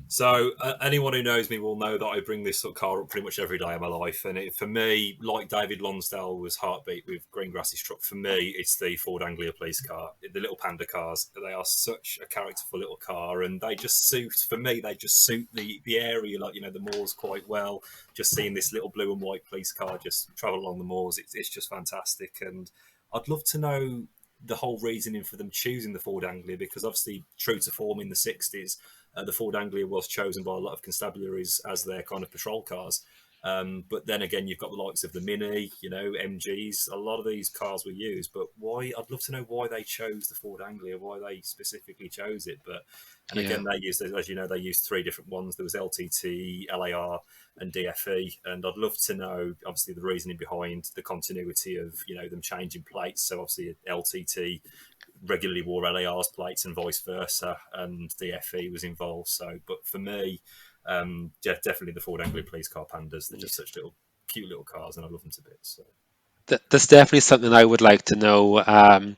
D: So anyone who knows me will know that I bring this sort of car up pretty much every day of my life. And for me, like David Lonsdale was Heartbeat with Greengrass's truck, for me, it's the Ford Anglia police car. The little panda cars, they are such a characterful little car, and they just suit, for me, they just suit the area, like, the moors quite well. Just seeing this little blue and white police car just travel along the moors, it's just fantastic. And I'd love to know the whole reasoning for them choosing the Ford Anglia, because obviously, true to form in the 60s, the Ford Anglia was chosen by a lot of constabularies as their kind of patrol cars. But then again, you've got the likes of the Mini, MGs. A lot of these cars were used, but why? I'd love to know why they chose the Ford Anglia, why they specifically chose it. Again, they used, as you know, they used 3 different ones. There was LTT, LAR, and DFE. And I'd love to know, obviously, the reasoning behind the continuity of, them changing plates. So obviously, LTT regularly wore LAR's plates and vice versa, and the FE was involved. So, but for me, definitely the Ford Anglia police car pandas. They're just such cute little cars, and I love them to bits. So.
E: There's definitely something I would like to know.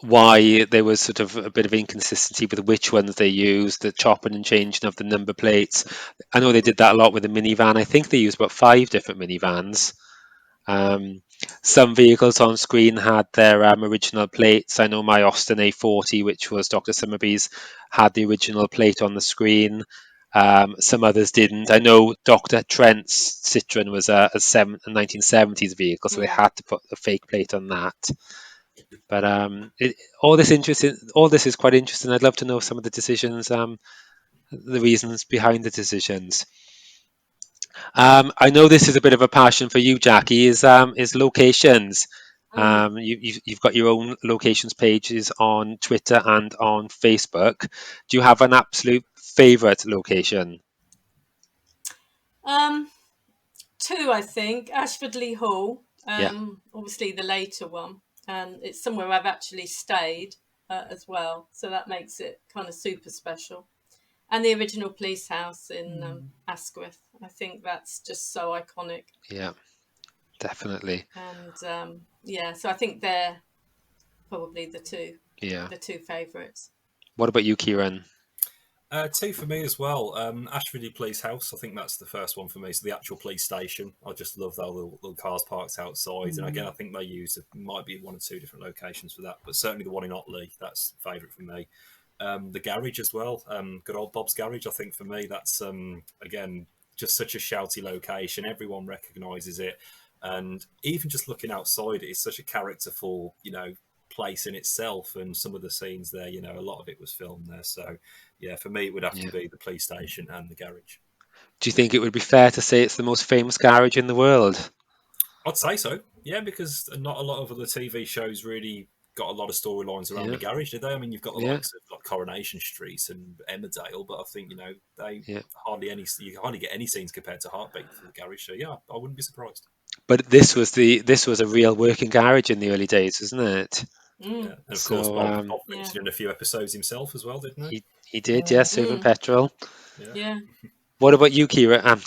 E: Why there was sort of a bit of inconsistency with which ones they used, the chopping and changing of the number plates. I know they did that a lot with the minivan. I think they used about 5 different minivans. Some vehicles on screen had their original plates. I know my Austin A40, which was Dr. Summerby's, had the original plate on the screen. Some others didn't. I know Dr. Trent's Citroen was a 1970s vehicle, so they had to put a fake plate on that. But all this is quite interesting. I'd love to know some of the decisions, the reasons behind the decisions. I know this is a bit of a passion for you, Jacquie, is locations. You've got your own locations pages on Twitter and on Facebook. Do you have an absolute favourite location?
B: 2, I think. Ashfordley Hall,
E: Yeah.
B: obviously the later one. And it's somewhere I've actually stayed as well. So that makes it kind of super special. And the original police house in Asquith. I think that's just so iconic.
E: Yeah, definitely.
B: And so I think they're probably the two favourites.
E: What about you, Keiran?
D: 2 for me as well. Ashfordley Police House, I think that's the first one for me. So the actual police station. I just love all the little cars parked outside. And again, I think they might be 1 or 2 different locations for that, but certainly the one in Otley, that's favourite for me. The garage as well. Good old Bob's Garage, I think for me, that's again just such a shouty location. Everyone recognises it, and even just looking outside, it's such a characterful, place in itself. And some of the scenes there, a lot of it was filmed there. So yeah, for me, it would have to be the police station and the garage.
E: Do you think it would be fair to say it's the most famous garage in the world?
D: I'd say so, yeah, because not a lot of other TV shows really got a lot of storylines around the garage, did they? I mean, you've got the likes of like Coronation Street and Emmerdale, but I think they you hardly get any scenes compared to Heartbeat for the garage. So yeah, I wouldn't be surprised.
E: But this was a real working garage in the early days, isn't it?
D: Yeah, and of course Bob mentioned in a few episodes himself as well, didn't he?
E: He did, yes, serving petrol.
B: Yeah.
E: What about you, Kira?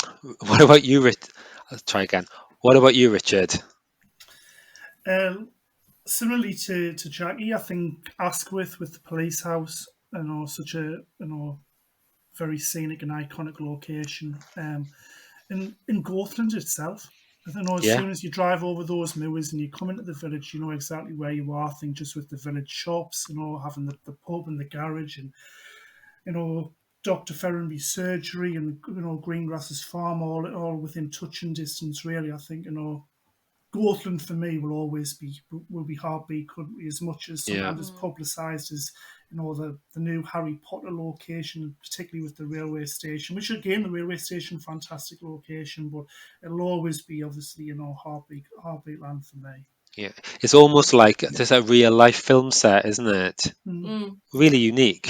E: What about you, Rich? Let's try again. What about you, Richard?
C: Similarly to Jacquie, I think Asquith with the police house, such a very scenic and iconic location. In Gothland itself, I don't know. As soon as you drive over those moors and you come into the village, you know exactly where you are. I think just with the village shops, having the pub and the garage, and Dr. Ferrenby's surgery and Greengrass's farm, all within touching distance. Really, I think Gothland for me will be Heartbeat Country, as much as sometimes as publicised as the new Harry Potter location, particularly with the railway station. Which again, the railway station, fantastic location, but it'll always be obviously Heartbeat land for me.
E: Yeah, it's almost like just a real life film set, isn't it? Really unique.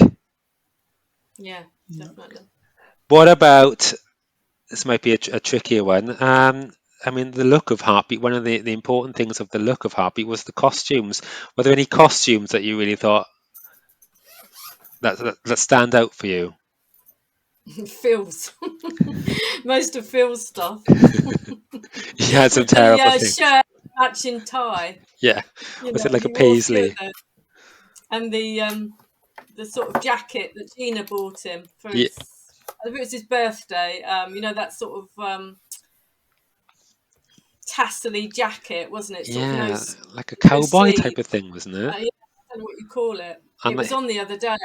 B: Yeah, definitely.
E: What about this might be a trickier one. I mean, the look of Heartbeat, one of the important things of the look of Heartbeat was the costumes. Were there any costumes that you really thought that stand out for you?
B: Phil's. Most of Phil's stuff.
E: He had some
B: With the
E: terrible things.
B: shirt matching tie.
E: Yeah.
B: You
E: Was
B: know,
E: it like a
B: he wore a few of
E: paisley?
B: those. And the sort of jacket that Gina bought him for
E: Yeah.
B: his, I think it was his birthday. You know, that sort of tassely jacket, wasn't it? Sort of
E: Yeah, like a
B: no
E: cowboy type
B: sleeve.
E: of thing, wasn't it?
B: Yeah, I don't know what you call it.
E: And
B: It was
E: that,
B: on the other day,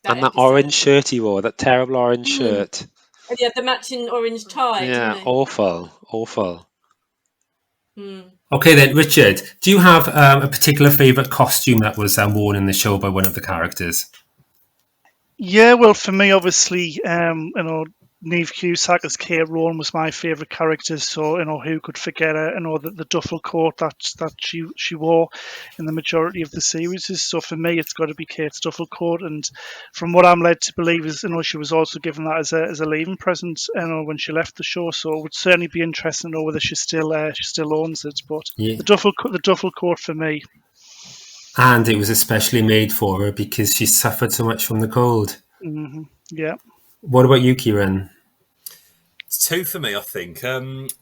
B: that
E: and that
B: episode.
E: orange shirt he wore, that terrible orange
B: Mm.
E: shirt.
B: And he had the matching orange tie,
E: Yeah,
B: didn't he?
E: awful, awful.
B: Mm.
F: Okay then, Richard, do you have a particular favourite costume that was worn in the show by one of the characters?
C: Yeah, well, for me, obviously, Neve Cusack as Keiran was my favourite character. So, who could forget her? The duffel coat that she wore in the majority of the series. So, for me, it's got to be Kate's duffel coat. And from what I'm led to believe is, she was also given that as a leaving present, when she left the show. So, it would certainly be interesting to know whether she still owns it. But
F: Yeah.
C: the duffel coat for me.
F: And it was especially made for her because she suffered so much from the cold.
C: Mm-hmm. Yeah.
F: What about you, Keiran?
D: It's two for me, I think.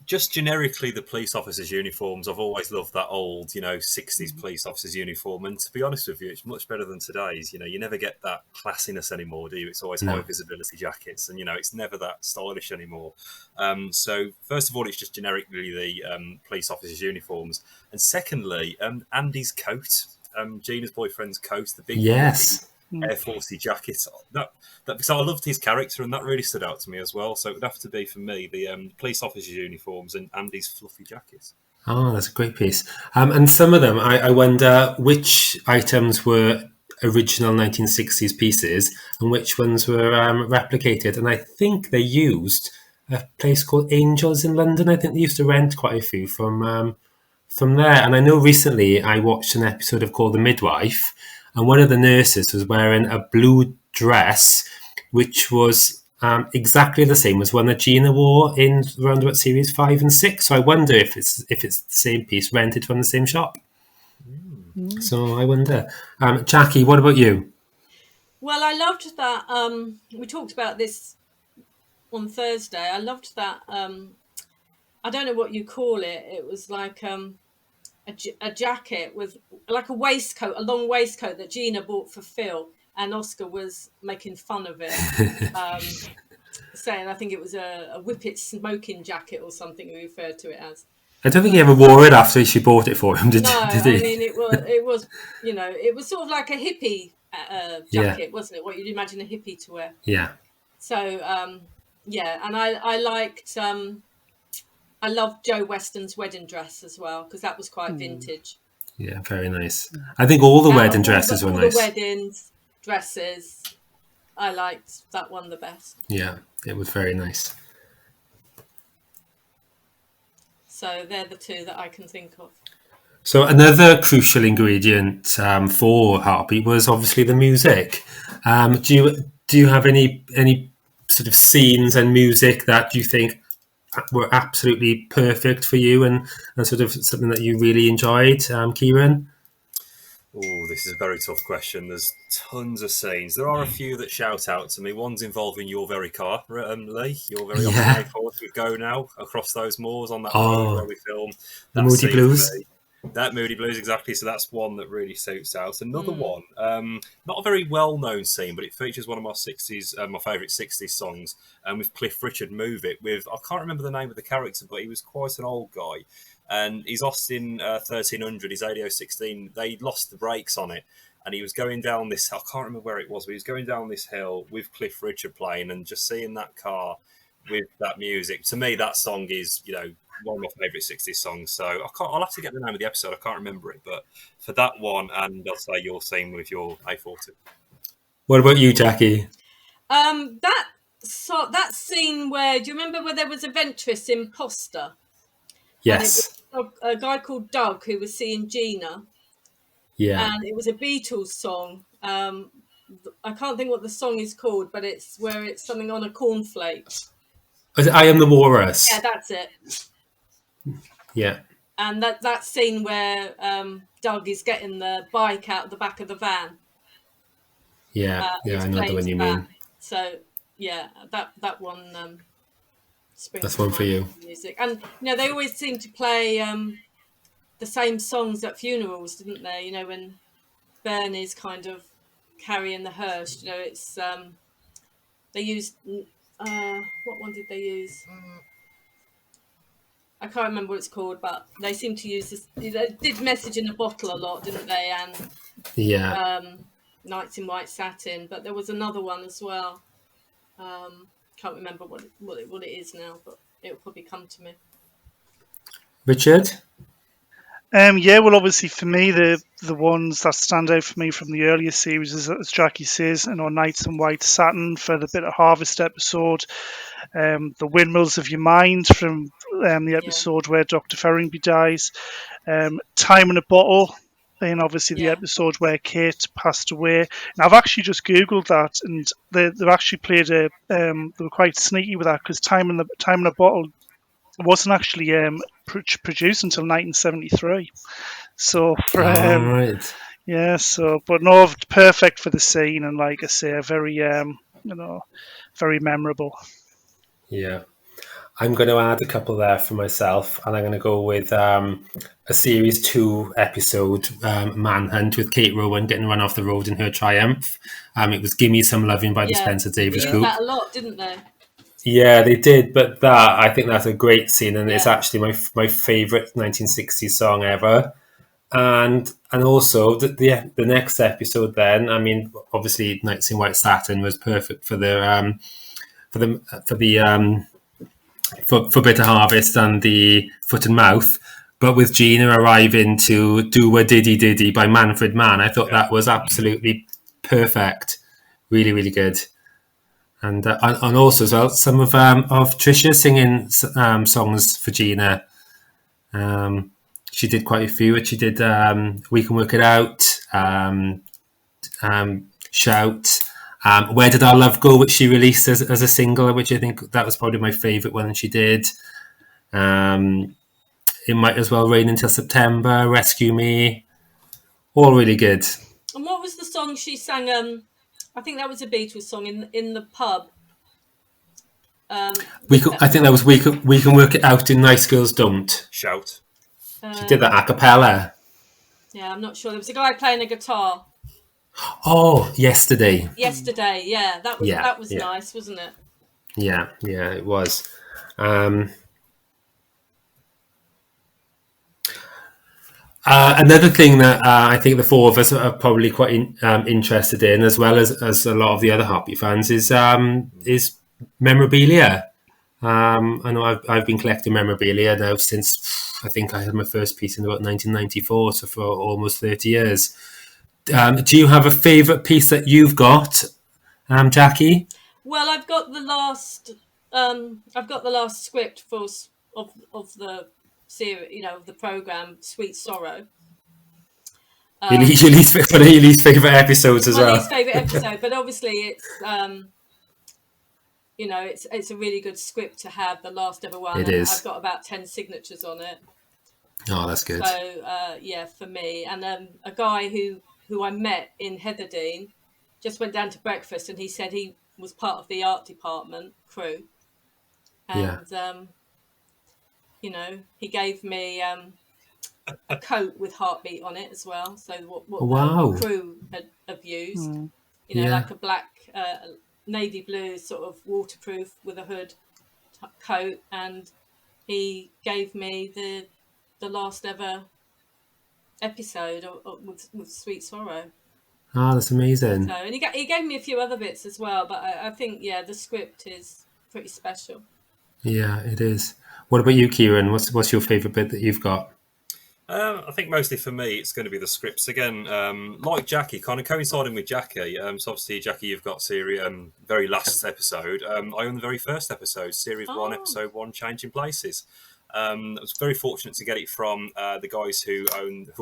D: Just generically, the police officers' uniforms. I've always loved that old, 60s police officers' uniform. And to be honest with you, it's much better than today's. You never get that classiness anymore, do you? It's always high visibility jackets, and it's never that stylish anymore. So first of all, it's just generically the police officers' uniforms, and secondly, Andy's coat, Gina's boyfriend's coat, the big Air Forcey jacket. That because I loved his character, and that really stood out to me as well. So it would have to be for me the police officers' uniforms and Andy's fluffy jacket.
F: Oh, that's a great piece. And some of them, I wonder which items were original 1960s pieces and which ones were replicated. And I think they used a place called Angels in London. I think they used to rent quite a few from there. And I know recently I watched an episode of called The Midwife, and one of the nurses was wearing a blue dress, which was exactly the same as one that Gina wore in around about series 5 and 6. So I wonder if it's the same piece rented from the same shop. So I wonder. Jacquie, what about you?
B: Well, I loved that. We talked about this on Thursday. I loved that. I don't know what you call it. It was like a jacket with like a waistcoat, a long waistcoat that Gina bought for Phil, and Oscar was making fun of it, saying I think it was a whippet smoking jacket or something he referred to it as.
F: I don't think he ever wore it after she bought it for him, did he?
B: I mean, it was it was sort of like a hippie jacket, wasn't it? What you'd imagine a hippie to wear.
F: Yeah.
B: So and I liked. I loved Joe Weston's wedding dress as well because that was quite vintage.
F: Yeah, very nice. I think all the wedding dresses were nice.
B: The weddings, dresses, I liked that one the best.
F: Yeah, it was very nice.
B: So they're the two that I can think of.
F: So another crucial ingredient for Heartbeat was obviously the music. Do you have any sort of scenes and music that you think were absolutely perfect for you and sort of something that you really enjoyed, Keiran?
D: Oh, this is a very tough question. There's tons of scenes. There are a few that shout out to me. One's involving your very car, Lee. Your very own A4 we go now across those moors on that road where we film.
F: The Moody Blues.
D: That Moody Blues, exactly. So that's one that really suits out. Another one, not a very well-known scene, but it features one of my 60s, my favourite 60s songs, with Cliff Richard Move It. With I can't remember the name of the character, but he was quite an old guy. And he's Austin 1300, his ADO 16. They lost the brakes on it, and he was going down this. I can't remember where it was, but he was going down this hill with Cliff Richard playing, and just seeing that car with that music. To me, that song is, one of my favourite 60s songs. So I'll have to get the name of the episode. I can't remember it, but for that one, and I'll say your scene with your A40.
F: What about you, Jacquie?
B: That scene where, do you remember where there was a Ventris imposter?
F: Yes.
B: And it was a guy called Doug who was seeing Gina.
F: Yeah.
B: And it was a Beatles song. I can't think what the song is called, but it's where it's something on a cornflake.
F: I Am the Walrus.
B: Yeah, that's it.
F: Yeah.
B: And that scene where Doug is getting the bike out the back of the van.
F: Yeah, I know the one you mean.
B: So yeah, that one springs.
F: That's one for you.
B: Music, and they always seem to play the same songs at funerals, didn't they? When Bernie's kind of carrying the hearse. It's they used what one did they use? I can't remember what it's called, but they seem to use this. They did Message in a Bottle a lot, didn't they? And
F: yeah,
B: Nights in White Satin. But there was another one as well. Can't remember what it is now, but it'll probably come to me.
F: Richard?
C: Yeah, well, obviously for me, the ones that stand out for me from the earlier series is, as Jacquie says, Nights in White Satin for the Bitter Harvest episode, the Windmills of Your Mind from the episode where Dr. Ferringby dies, Time in a Bottle, and obviously the episode where Kate passed away. And I've actually just Googled that, and they've actually played they were quite sneaky with that, because Time in a Bottle wasn't actually produced until 1973. So for
F: right.
C: yeah, but no, perfect for the scene, and like I say, very very memorable.
F: Yeah, I'm going to add a couple there for myself, and I'm going to go with a series 2 episode, Manhunt, with Kate Rowan getting run off the road in her triumph. It was Gimme Some Lovin' by the Spencer Davis Group.
B: They used that a lot, didn't they?
F: Yeah, they did, but I think that's a great scene, and it's actually my favourite 1960s song ever. And also the next episode, then, I mean, obviously Nights in White Satin was perfect for the for Bitter Harvest and the Foot and Mouth, but with Gina arriving to Do a Diddy Diddy by Manfred Mann, I thought that was absolutely perfect, really, really good. And also as well, some of Tricia singing songs for Gina. She did quite a few. She did We Can Work It Out, Shout, Where Did Our Love Go, which she released as a single, which I think that was probably my favourite one she did. It Might As Well Rain Until September, Rescue Me, all really good.
B: And what was the song she sang? I think that was a Beatles song in the pub.
F: I think that was We Can Work It Out in Nice Girls Don't.
D: Shout.
F: She did that a cappella.
B: Yeah, I'm not sure. There was a guy playing a guitar.
F: Oh, Yesterday.
B: Yeah, that was nice, wasn't it?
F: Yeah, it was. Another thing that I think the four of us are probably quite interested in, as well as a lot of the other Heartbeat fans, is memorabilia. I know I've been collecting memorabilia now since I think I had my first piece in about 1994, so for almost 30 years. Do you have a favourite piece that you've got, Jacquie?
B: Well, I've got the last script of the series, of the program, Sweet Sorrow.
F: Your least favourite episodes as well.
B: My least favourite episode, but obviously it's it's a really good script to have, the last ever one.
F: It is.
B: I've got about 10 signatures on it.
F: Oh, that's good.
B: So for me, and a guy who I met in Heatherdean just went down to breakfast, and he said he was part of the art department crew, and he gave me a coat with Heartbeat on it as well. So what the crew have used, like a black navy blue sort of waterproof with a hood coat, and he gave me the last ever episode with Sweet Sorrow.
F: Oh, that's amazing.
B: So, and he gave me a few other bits as well, but I think the script is pretty special.
F: Yeah, it is. What about you, Keiran? What's your favourite bit that you've got?
D: I think mostly for me, it's going to be the scripts again. Like Jacquie, kind of coinciding with Jacquie. So obviously, Jacquie, you've got series very last episode. I own the very first episode, series 1, episode 1, Changing Places. I was very fortunate to get it from the guys who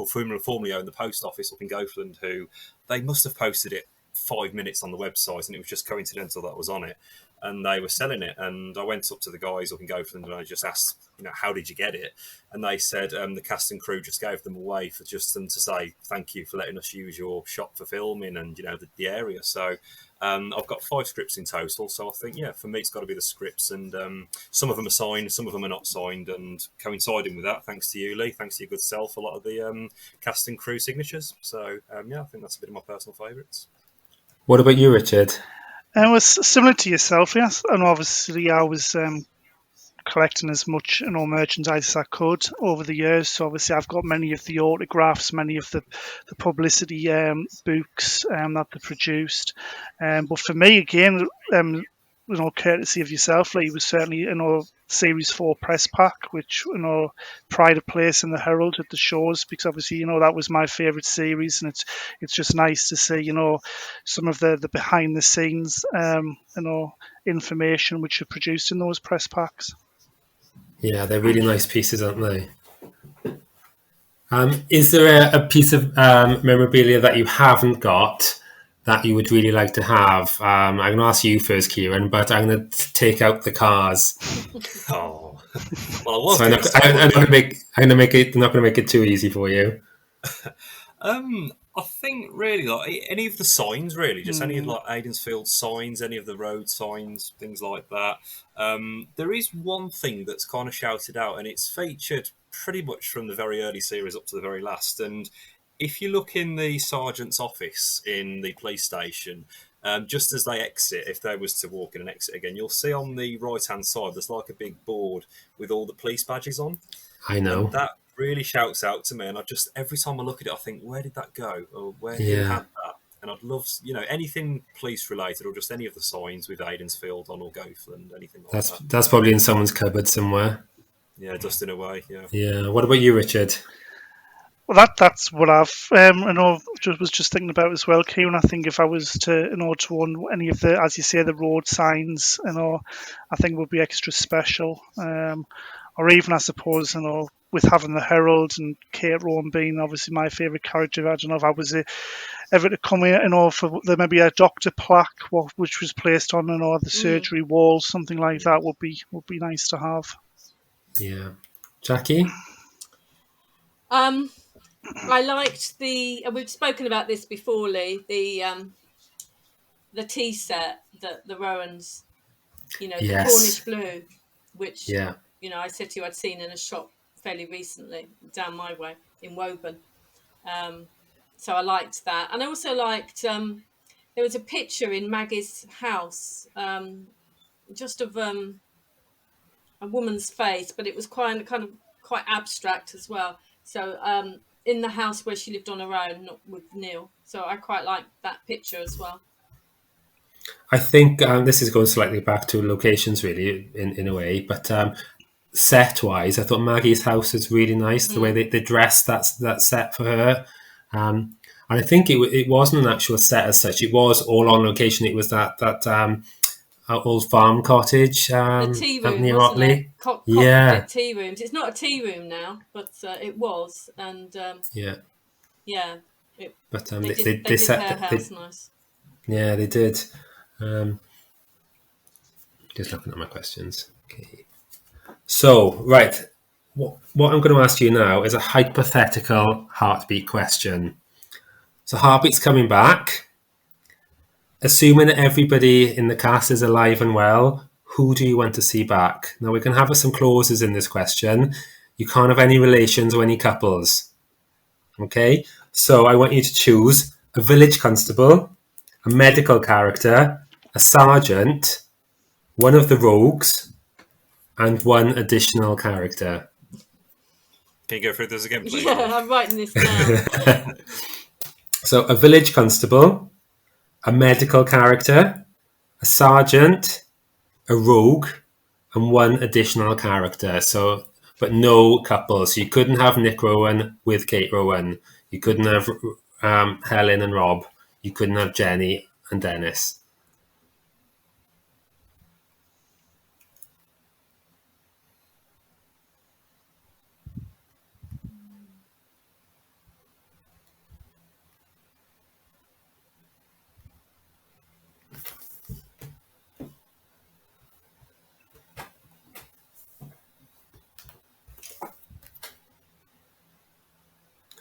D: formerly owned the post office up in Goathland, who they must have posted it 5 minutes on the website, and it was just coincidental that was on it. and they were selling it. And I went up to the guys up in Gothland and I just asked, how did you get it? And they said the cast and crew just gave them away for just them to say thank you for letting us use your shop for filming and the area. So I've got 5 scripts in total. So I think for me it's got to be the scripts, and some of them are signed, some of them are not signed, and coinciding with that, thanks to you, Lee, thanks to your good self, a lot of the cast and crew signatures. So I think that's a bit of my personal favourites.
F: What about you, Richard?
C: It was similar to yourself, yes. And obviously, I was collecting as much merchandise as I could over the years. So obviously, I've got many of the autographs, many of the publicity books that they produced. But for me, again, courtesy of yourself, Lee, was certainly Series 4 press pack, which pride of place in the Herald at the shows, because obviously that was my favourite series, and it's just nice to see some of the behind the scenes information which are produced in those press packs.
F: Yeah, they're really nice pieces, aren't they? Is there a piece of memorabilia that you haven't got that you would really like to have? I'm going to ask you first, Keiran, but I'm going to take out the cars.
D: Oh, well, I was.
F: So I'm not going to make it too easy for you.
D: I think really like any of the signs, really, just any of like Aidensfield signs, any of the road signs, things like that. There is one thing that's kind of shouted out, and it's featured pretty much from the very early series up to the very last. And if you look in the sergeant's office in the police station, just as they exit, if they was to walk in and exit again, you'll see on the right-hand side there's like a big board with all the police badges on.
F: I know.
D: And that really shouts out to me, and I just, every time I look at it, I think, where did that go? Or who had that? And I'd love, anything police related, or just any of the signs with Aidensfield on or Gothland, anything like that.
F: That's probably in someone's cupboard somewhere.
D: Yeah, dusting away. Yeah.
F: Yeah. What about you, Richard?
C: Well, that's what I've was just thinking about as well, Keiran. I think if I was to to own any of the, as you say, the road signs, I think would be extra special. Or even, I suppose, with having the Herald and Kate Rowan being obviously my favourite character, I don't know if I was ever to come here, for there maybe a doctor plaque which was placed on the surgery wall, something like that would be nice to have.
F: Yeah, Jacquie.
B: I liked we've spoken about this before, Lee, the tea set that the Rowans, the Cornish blue, which I said to you I'd seen in a shop fairly recently down my way in Woburn. So I liked that, and I also liked there was a picture in Maggie's house, just of a woman's face, but it was quite abstract as well. So in the house where she lived on her own, not with Neil. So I quite like that picture as well.
F: I think this is going slightly back to locations, really, in a way, but set-wise, I thought Maggie's house is really nice, the way they dressed that set for her. And I think it wasn't an actual set as such. It was all on location. It was that old farm cottage
B: the tea room,
F: near
B: wasn't
F: Otley.
B: Cockpit tea rooms. It's not a tea room now, but it was. And
F: but
B: they did
F: set
B: her house nice.
F: Yeah, they did. Just looking at my questions. Okay. So, right. What I'm going to ask you now is a hypothetical Heartbeat question. So Heartbeat's coming back. Assuming that everybody in the cast is alive and well, who do you want to see back? Now, we can have some clauses in this question. You can't have any relations or any couples. Okay? So I want you to choose a village constable, a medical character, a sergeant, one of the rogues, and one additional character.
D: Can you go through this again, please?
B: Yeah, I'm writing this down.
F: So a village constable, a medical character, a sergeant, a rogue, and one additional character. So, but no couples. So you couldn't have Nick Rowan with Kate Rowan. You couldn't have Helen and Rob. You couldn't have Jenny and Dennis.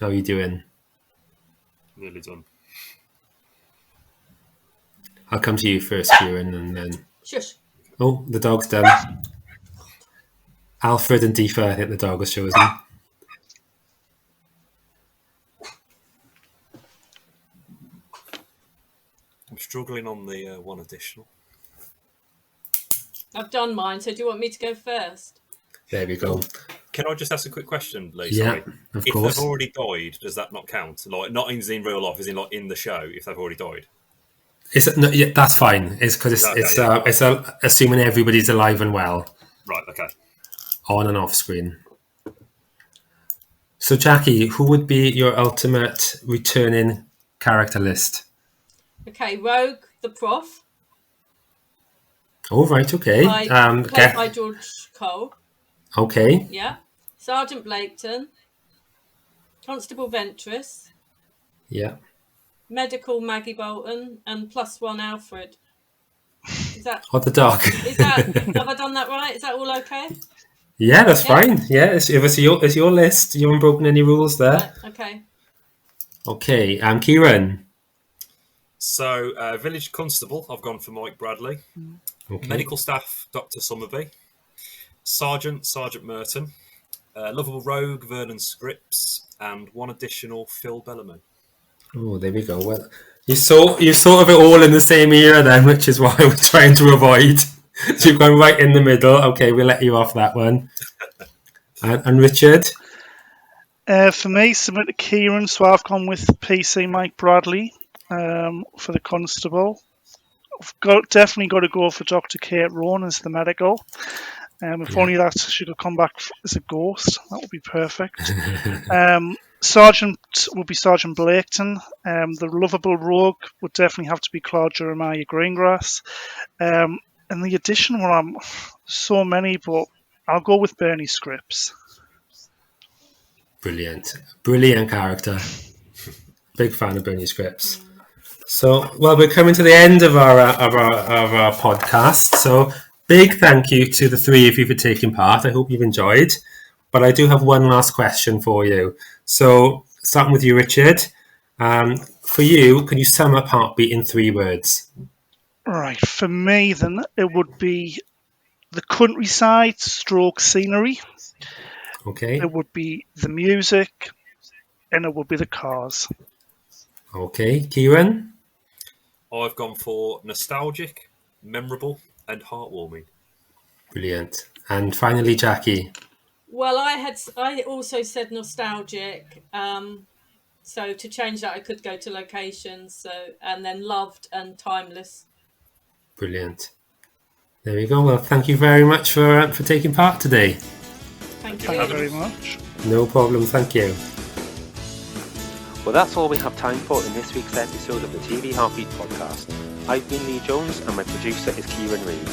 F: How are you doing?
D: Nearly done.
F: I'll come to you first, Kieran, and then...
B: Shush.
F: Oh, the dog's done. Alfred and Deepa, I think the dog was chosen.
D: I'm struggling on the one additional.
B: I've done mine, so do you want me to go first?
F: There we go.
D: Can I just ask a quick question, Lee?
F: Yeah,
D: Sorry.
F: of
D: If
F: course.
D: they've already died, does that not count? Like, not in real life, as in like in the show, if they've already died?
F: Yeah, that's fine. It's because it's assuming everybody's alive and well.
D: Right, okay.
F: On and off screen. So, Jackie, who would be your ultimate returning character list?
B: Okay, Rogue, the Prof.
F: Oh, right, okay.
B: Played by George Cole.
F: Okay.
B: Yeah. Sergeant Blaketon. Constable Ventress.
F: Yeah.
B: Medical Maggie Bolton. And +1 Alfred. Is that...
F: Oh, the dog.
B: Have I done that right? Is that all okay?
F: Yeah, that's fine. Yeah, it's your list. You haven't broken any rules there.
B: Right, okay.
F: Okay, Kieran.
D: So, Village Constable, I've gone for Mike Bradley.
F: Okay.
D: Medical Staff, Dr. Summerby. Sergeant Merton. Lovable Rogue, Vernon Scripps. And one additional, Phil Bellamy.
F: Oh, there we go. Well, you sort of it all in the same era then, which is why we're trying to avoid. So you've gone right in the middle. Okay, we'll let you off that one. And Richard?
C: For me, similar to Kieran, so I've gone with PC Mike Bradley for the Constable. I've definitely got to go for Dr. Kate Rowan as the medical. If only that she could come back as a ghost, that would be perfect. Sergeant would be Sergeant Blaketon. The lovable rogue would definitely have to be Claude Jeremiah Greengrass. And the additional one, so many, but I'll go with Bernie Scripps.
F: Brilliant character. Big fan of Bernie Scripps. So, well, we're coming to the end of our podcast. So, big thank you to the three of you for taking part. I hope you've enjoyed. But I do have one last question for you. So, starting with you, Richard. For you, can you sum up Heartbeat in 3 words?
C: Right, for me then, it would be the countryside stroke scenery.
F: Okay.
C: It would be the music, and it would be the cars.
F: Okay, Kieran?
D: I've gone for nostalgic, memorable, and heartwarming.
F: Brilliant. And finally, Jackie?
B: Well, I also said nostalgic. So to change that, I could go to locations. And then loved and timeless.
F: Brilliant. There we go. Well, thank you very much for taking part today.
B: Thank
C: Thank you very much.
F: No problem. Thank you.
A: Well, that's all we have time for in this week's episode of the TV Heartbeat podcast. I've been Lee Jones and my producer is Kieran Reid.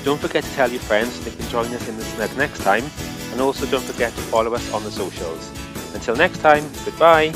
A: Don't forget to tell your friends they can join us in the snug next time, and also don't forget to follow us on the socials. Until next time, goodbye.